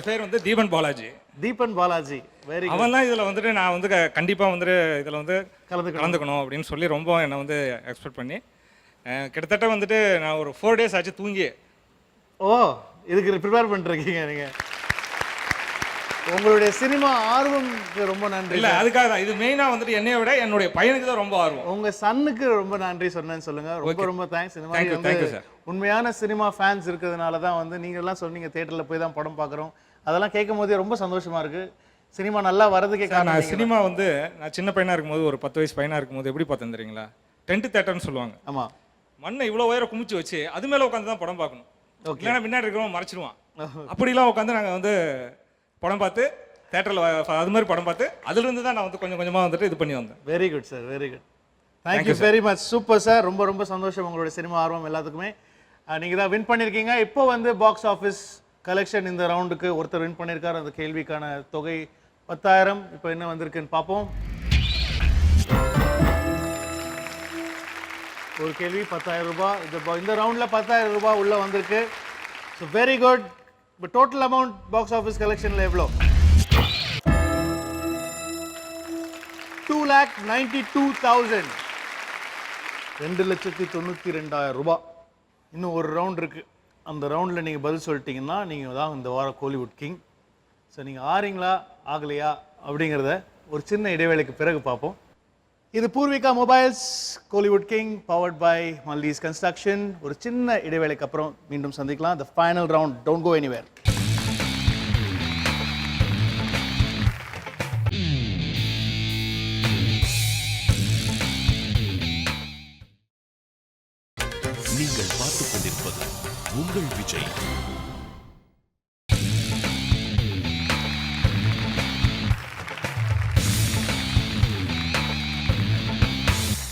பேர் வந்து தீபன் பாலாஜி. Very good. அவன் தான் இதில் வந்துட்டு நான் வந்து கண்டிப்பாக வந்துட்டு இதில் வந்து கலந்துக்கணும் அப்படின்னு சொல்லி ரொம்ப என்னை வந்து எக்ஸ்பெக்ட் பண்ணி கிட்டத்தட்ட வந்துட்டு நான் ஒரு 4 days ஆச்சு தூங்கி. ஓ, இதுக்கு ப்ரிப்பேர் பண்ணிருக்கீங்க நீங்கள். உங்களுடைய சினிமா ஆர்வம்க்கு ரொம்ப நன்றி. இல்லை, அதுக்காக தான். இது மெயினாக வந்துட்டு என்னைய விட என்னுடைய பையனுக்கு தான் ரொம்ப ஆர்வம். உங்கள் சன்னுக்கு ரொம்ப நன்றி சொன்னேன்னு சொல்லுங்கள். ரொம்ப தேங்க்ஸ். இந்த மாதிரி தேங்க்யூ சார். உண்மையான சினிமா ஃபேன்ஸ் இருக்கிறதுனால தான் வந்து நீங்கள்லாம் சொன்னீங்க தேட்டரில் போய் தான் படம் பார்க்குறோம். அதெல்லாம் கேட்கும் போதே ரொம்ப சந்தோஷமாக இருக்குது. சினிமா நல்லா வரதுக்கே காரணம். நான் சினிமா வந்து நான் சின்ன பையனாக இருக்கும்போது, ஒரு 10 வயசு பையனாக இருக்கும்போது எப்படி பார்த்தேன் தெரியுங்களா? டென்ட் தேட்டர்னு சொல்லுவாங்க. ஆமாம். மண்ணை இவ்வளோ உயரம் குமிச்சு வச்சு அது மேலே உட்காந்து தான் படம் பார்க்கணும். இல்லைன்னா முன்னாடி இருக்கிறவன் மறைச்சிடுவான். அப்படிலாம் உட்காந்து நாங்கள் வந்து படம் பார்த்து தேட்டரில் அது மாதிரி படம் பார்த்து அதுலேருந்து தான் நான் வந்து கொஞ்சம் கொஞ்சமாக வந்துட்டு இது பண்ணி வந்தேன். Very good sir, very good. Thank you very much. Super sir. ரொம்ப ரொம்ப சந்தோஷம் உங்களோட சினிமா ஆர்வம் எல்லாத்துக்குமே. நீங்கள் தான் வின் பண்ணியிருக்கீங்க. இப்போ வந்து பாக்ஸ் ஆஃபீஸ் கலெக்ஷன் இந்த ரவுண்டுக்கு ஒருத்தர் வின் பண்ணியிருக்காரு. அந்த கேள்விக்கான தொகை 10,000. இப்போ என்ன வந்திருக்குன்னு பார்ப்போம். ஒரு கேள்வி 10,000 ரூபாய். இந்த ரவுண்டில் 10,000 ரூபாய் உள்ள வந்திருக்கு. So very good. இப்போ டோட்டல் அமௌண்ட் பாக்ஸ் ஆஃபீஸ் கலெக்ஷனில் எவ்வளோ? 2,92,000. 2,92,000 ரூபாய். இன்னும் ஒரு ரவுண்ட் இருக்குது. அந்த ரவுண்டில் நீங்கள் பதில் சொல்லிட்டீங்கன்னா நீங்கள் தான் இந்த வாரம் கோலிவுட் கிங். ஸோ நீங்கள் ஆறீங்களா ஆகலையா அப்படிங்கிறத ஒரு சின்ன இடைவேளைக்கு பிறகு பார்ப்போம். இது Poorvika mobiles Kollywood king powered by Mallees construction. ஒரு சின்ன இடைவேளைக்கு அப்புறம் மீண்டும் சந்திக்கலாம். The final round. Don't go anywhere. நீங்கள் பார்த்துக் கொண்டிருப்பது உங்கள் Vijay.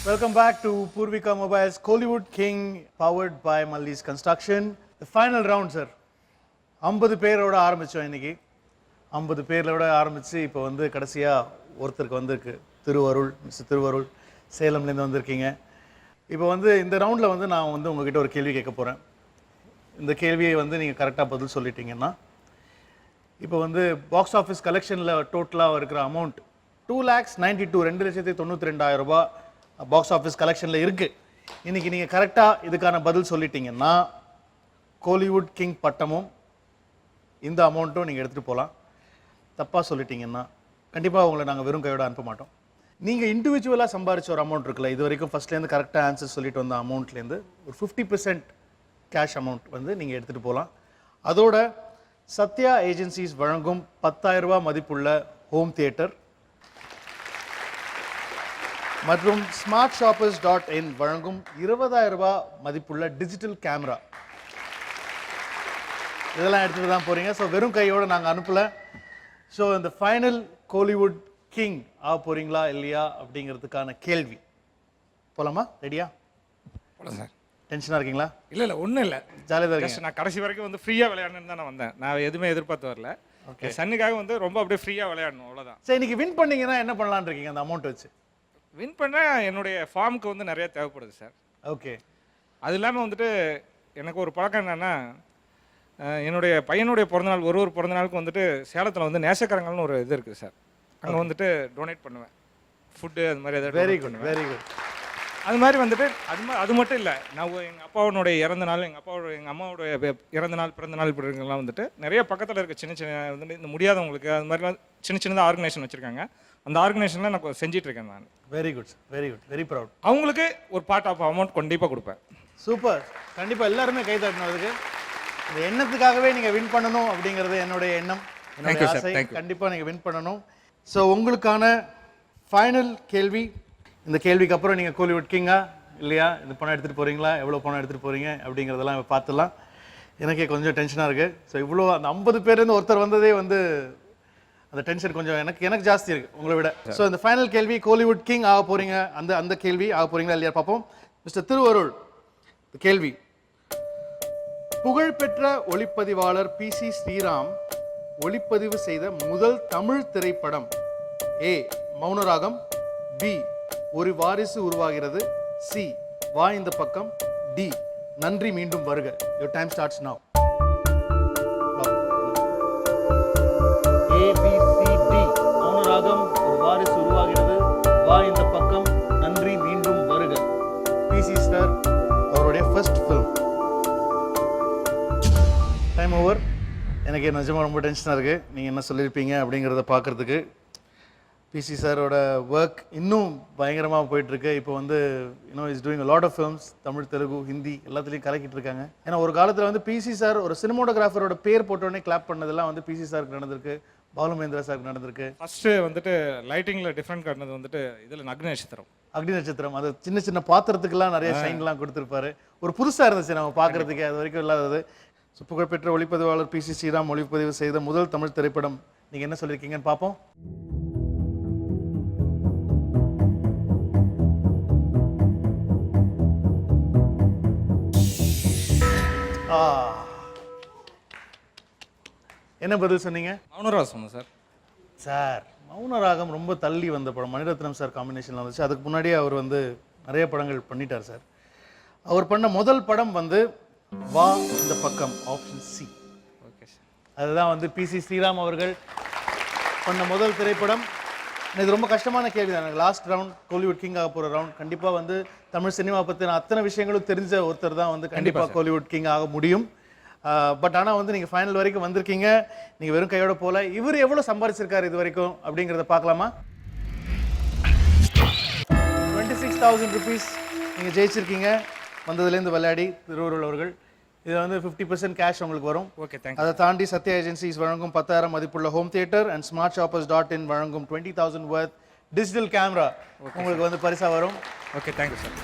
Welcome back to Purvika Mobiles Kollywood King powered by Malli's Construction. The final round, sir. 50 பேரோட ஆரம்பிச்சோம் இன்னைக்கு. 50 பேரோட ஆரம்பிச்சு இப்போ வந்து கடைசியாக ஒருத்தருக்கு வந்திருக்கு. திருவருள், மிஸ்டர் திருவருள், சேலம்லேருந்து வந்திருக்கீங்க. இப்போ வந்து இந்த ரவுண்டில் வந்து நான் வந்து உங்ககிட்ட ஒரு கேள்வி கேட்க போகிறேன். இந்த கேள்வியை வந்து நீங்கள் கரெக்டாக பதில் சொல்லிட்டீங்கன்னா இப்போ வந்து பாக்ஸ் ஆஃபீஸ் கலெக்ஷனில் டோட்டலாக இருக்கிற அமௌண்ட் 2,92,292,000 ரூபாய் பாக்ஸ் ஆஃபீஸ் கலெக்ஷனில் இருக்குது. இன்றைக்கி நீங்கள் கரெக்டாக இதுக்கான பதில் சொல்லிட்டீங்கன்னா கோலிவுட் கிங் பட்டமும் இந்த அமௌண்ட்டும் நீங்கள் எடுத்துகிட்டு போகலாம். தப்பாக சொல்லிட்டீங்கன்னா கண்டிப்பாக உங்களை நாங்கள் வெறும் கையோடு அனுப்ப மாட்டோம். நீங்கள் இண்டிவிஜுவலாக சம்பாரிச்ச ஒரு அமௌண்ட் இருக்குல்ல, இது வரைக்கும் ஃபஸ்ட்லேருந்து கரெக்டாக ஆன்சர் சொல்லிட்டு வந்த அமௌண்ட்லேருந்து ஒரு 50% கேஷ் அமௌண்ட் வந்து நீங்கள் எடுத்துகிட்டு போகலாம். அதோட சத்யா ஏஜென்சிஸ் வழங்கும் 10,000 ரூபாய் மதிப்புள்ள ஹோம் தியேட்டர் மற்றும் smartshoppers.in வழங்கும் 20,000 ரூபாய் மதிப்புள்ள டிஜிட்டல் கேமரா இதெல்லாம் எடுத்துகிட்டு தான் போகிறீங்க. ஸோ வெறும் கையோடு நாங்கள் அனுப்பலை. ஸோ இந்த ஃபைனல் கோலிவுட் கிங் ஆக போகிறீங்களா இல்லையா அப்படிங்கிறதுக்கான கேள்வி போகலாமா? ரெடியா? போகலாம் சார். டென்ஷனாக இருக்கீங்களா? இல்லை ஒன்றும் இல்லை, ஜாலியாக தான் இருக்கீங்க. நான் கடைசி வரைக்கும் வந்து ஃப்ரீயாக விளையாடணுன்னு தான் நான் வந்தேன். நான் எதுவுமே எதிர்பார்த்து வரல. ஓகே, சன்னுக்காக வந்து ரொம்ப அப்படியே ஃப்ரீயாக விளையாடணும், அவ்வளோதான். சரி, இன்னைக்கு வின் பண்ணீங்கன்னா என்ன பண்ணலான்னு இருக்கீங்க அந்த அமௌண்ட் வச்சு? வின் பண்ண என்னுடைய ஃபார்முக்கு வந்து நிறைய தேவைப்படுது சார். ஓகே. அது இல்லாமல் வந்துட்டு எனக்கு ஒரு பழக்கம் என்னென்னா, என்னுடைய பையனுடைய பிறந்தநாள் ஒரு பிறந்தநாளுக்கு வந்துட்டு சேலத்தில் வந்து நேசக்கரங்கள்னு ஒரு இது இருக்குது சார். அங்கே வந்துட்டு டொனேட் பண்ணுவேன் ஃபுட்டு, அது மாதிரி எதாவது. Very good, very good. அது மாதிரி வந்துட்டு அது மட்டும் இல்லை, நான் எங்கள் அப்பாவோடைய இறந்த நாள், எங்கள் அம்மாவோடைய இறந்த நாள், பிறந்த நாள் இப்படிலாம் வந்துட்டு நிறைய பக்கத்தில் இருக்க சின்ன சின்ன வந்துட்டு இந்த முடியாதவங்களுக்கு அது மாதிரிலாம் சின்னதாக ஆர்கனைசேஷன் வச்சுருக்காங்க. அந்த ஆர்கனைசேஷனில் நான் செஞ்சிட்ருக்கேன் நான். Very good, very good, very proud. அவங்களுக்கு ஒரு பார்ட் ஆஃப் அமௌண்ட் கண்டிப்பாக கொடுப்பேன். சூப்பர். கண்டிப்பாக எல்லாருமே கை தட்டணும் அதுக்கு. இந்த எண்ணத்துக்காகவே நீங்கள் வின் பண்ணணும் அப்படிங்கிறது என்னுடைய எண்ணம், என்னுடைய ஆசை. கண்டிப்பாக நீங்கள் வின் பண்ணணும். ஸோ உங்களுக்கான ஃபைனல் கேள்வி. இந்த கேள்விக்கு அப்புறம் நீங்கள் கோலிவுட் கிங்கா இல்லையா, இந்த பணம் எடுத்துகிட்டு போகிறீங்களா, எவ்வளோ பணம் எடுத்துகிட்டு போகிறீங்க அப்படிங்கிறதெல்லாம் பார்த்துலாம். எனக்கே கொஞ்சம் டென்ஷனாக இருக்குது. ஸோ இவ்வளோ அந்த 50 பேர்லேருந்து ஒருத்தர் வந்ததே வந்து அந்த டென்ஷன் கொஞ்சம் எனக்கு ஜாஸ்தி இருக்குது உங்களை விட. ஸோ இந்த ஃபைனல் கேள்வி, கோலிவுட் கிங் ஆக போகிறீங்க, அந்த கேள்வி ஆக போகிறீங்களா இல்லையா பார்ப்போம். மிஸ்டர் திருவருள், கேள்வி: புகழ்பெற்ற ஒளிப்பதிவாளர் PC ஸ்ரீராம் ஒளிப்பதிவு செய்த முதல் தமிழ் திரைப்படம் A மௌனராகம், B ஒரு வாரிசு உருவாகிறது, C வா இந்த பக்கம், D நன்றி மீண்டும் வருக. Your time starts now. A B C D Mouna Ragam, ஒரு வாரிசு உருவாகிறது, வா இந்த பக்கம், நன்றி மீண்டும் வருக. PC சார் அவருடைய ஃபர்ஸ்ட் ஃபிலிம். Time over. எனக்கு நிஜமாக ரொம்ப டென்ஷனாக இருக்குது நீங்கள் என்ன சொல்லியிருப்பீங்க அப்படிங்கிறத பார்க்குறதுக்கு. PC சாரோட ஒர்க் இன்னும் பயங்கரமாக போயிட்டுருக்கு. இப்போ வந்து is doing lot of films, Tamil, Telugu, Hindi எல்லாத்துலேயும் கலக்கிட்டு இருக்காங்க. ஏன்னா ஒரு காலத்தில் வந்து PC சார் ஒரு சினிமோட்டோகிராஃபரோட பேர் போட்டோடனே கிளாப் பண்ணதெல்லாம் வந்து PC சாருக்கு நடந்திருக்கு. பாலு மகேந்திரா சாருக்கு நடந்திருக்கு. ஃபஸ்ட்டு வந்துட்டு லைட்டிங்கில் டிஃப்ரெண்ட் காட்டினது வந்துட்டு இதில் அக்னி நட்சத்திரம். அக்னி நட்சத்திரம் அது சின்ன சின்ன பாத்திரத்துக்கெல்லாம் நிறைய ஷைன்லாம் கொடுத்துருப்பாரு. ஒரு புதுசாக இருந்துச்சு நம்ம பார்க்குறதுக்கு, அது வரைக்கும் இல்லாதது. ஸோ புகழ்பெற்ற ஒளிப்பதிவாளர் PC ஸ்ரீராம் ஒளிப்பதிவு செய்த முதல் தமிழ் திரைப்படம் நீங்கள் என்ன சொல்லியிருக்கீங்கன்னு பார்ப்போம். என்ன பதில் சொன்னீங்க? மௌனராகம் சார். சார் மௌனராகம் ரொம்ப தள்ளி வந்த படம். மணிரத்னம் சார் காம்பினேஷனில் வந்துச்சு. அதுக்கு முன்னாடியே அவர் வந்து நிறைய படங்கள் பண்ணிட்டார் சார். அவர் பண்ண முதல் படம் வந்து வா இந்த பக்கம், ஆப்ஷன் சி. Okay sir. அதுதான் வந்து PC ஸ்ரீராம் அவர்கள் பண்ண முதல் திரைப்படம். இது ரொம்ப கஷ்டமான கேள்வி தான். எனக்கு லாஸ்ட் ரவுண்ட் கோலிவுட் கிங் ஆக போகிற ரவுண்ட். கண்டிப்பாக வந்து தமிழ் சினிமா பற்றின அத்தனை விஷயங்களும் தெரிஞ்ச ஒருத்தர் தான் வந்து கண்டிப்பாக கோலிவுட் கிங் ஆக முடியும். பட் ஆனால் வந்து நீங்கள் ஃபைனல் வரைக்கும் வந்திருக்கீங்க. நீங்கள் வெறும் கையோட போல. இவர் எவ்வளோ சம்பாதிச்சிருக்காரு இது வரைக்கும் அப்படிங்கிறத பார்க்கலாமா? 26,000 rupees நீங்கள் ஜெயிச்சிருக்கீங்க வந்ததுலேருந்து விளையாடி. திருவருள் அவர்கள் இது வந்து 50% கேஷ் உங்களுக்கு வரும். Okay, thank you. அதை தாண்டி சத்யா ஏஜென்சிஸ் வழங்கும் 10,000 மதிப்புள்ள ஹோம் தியேட்டர் அண்ட் smartshoppers.in வழங்கும் 20,000 worth டிஜிட்டல் கேமரா உங்களுக்கு வந்து பரிசா வரும். Okay, thank you sir.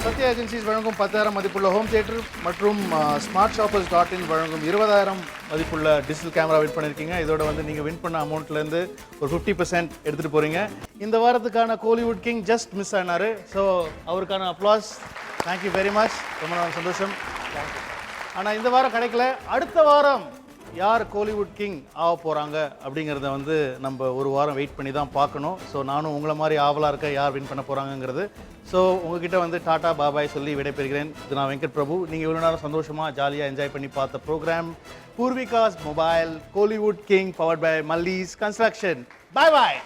Sathya agencies வழங்கும் 10,000 மதிப்புள்ள ஹோம் தியேட்டர் மற்றும் smartshoppers.in வழங்கும் 20,000 மதிப்புள்ள டிஜிட்டல் கேமரா வின் பண்ணியிருக்கீங்க. இதோட வந்து நீங்கள் வின் பண்ண அமௌண்ட்லேருந்து ஒரு 50% எடுத்துகிட்டு போகிறீங்க. இந்த வாரத்துக்கான கோலிவுட் கிங் ஜஸ்ட் மிஸ் ஆனார். ஸோ அவருக்கான அப்ளாஸ். Thank you very much. ரொம்ப சந்தோஷம். ஆனால் இந்த வாரம் கிடைக்கல. அடுத்த வாரம் யார் கோலிவுட் கிங் ஆக போகிறாங்க அப்படிங்கிறத வந்து நம்ம ஒரு வாரம் வெயிட் பண்ணி தான் பார்க்கணும். ஸோ நானும் உங்களை மாதிரி ஆவலாக இருக்க யார் வின் பண்ண போகிறாங்கங்கிறது. ஸோ உங்ககிட்ட வந்து டாடா பாபாய் சொல்லி விடைபெறுகிறேன். இது நான் வெங்கட் பிரபு. நீங்கள் இவ்வளோ நேரம் சந்தோஷமாக ஜாலியாக என்ஜாய் பண்ணி பார்த்த program Poorvikas mobile Kollywood king powered by Mallees construction. Bye bye.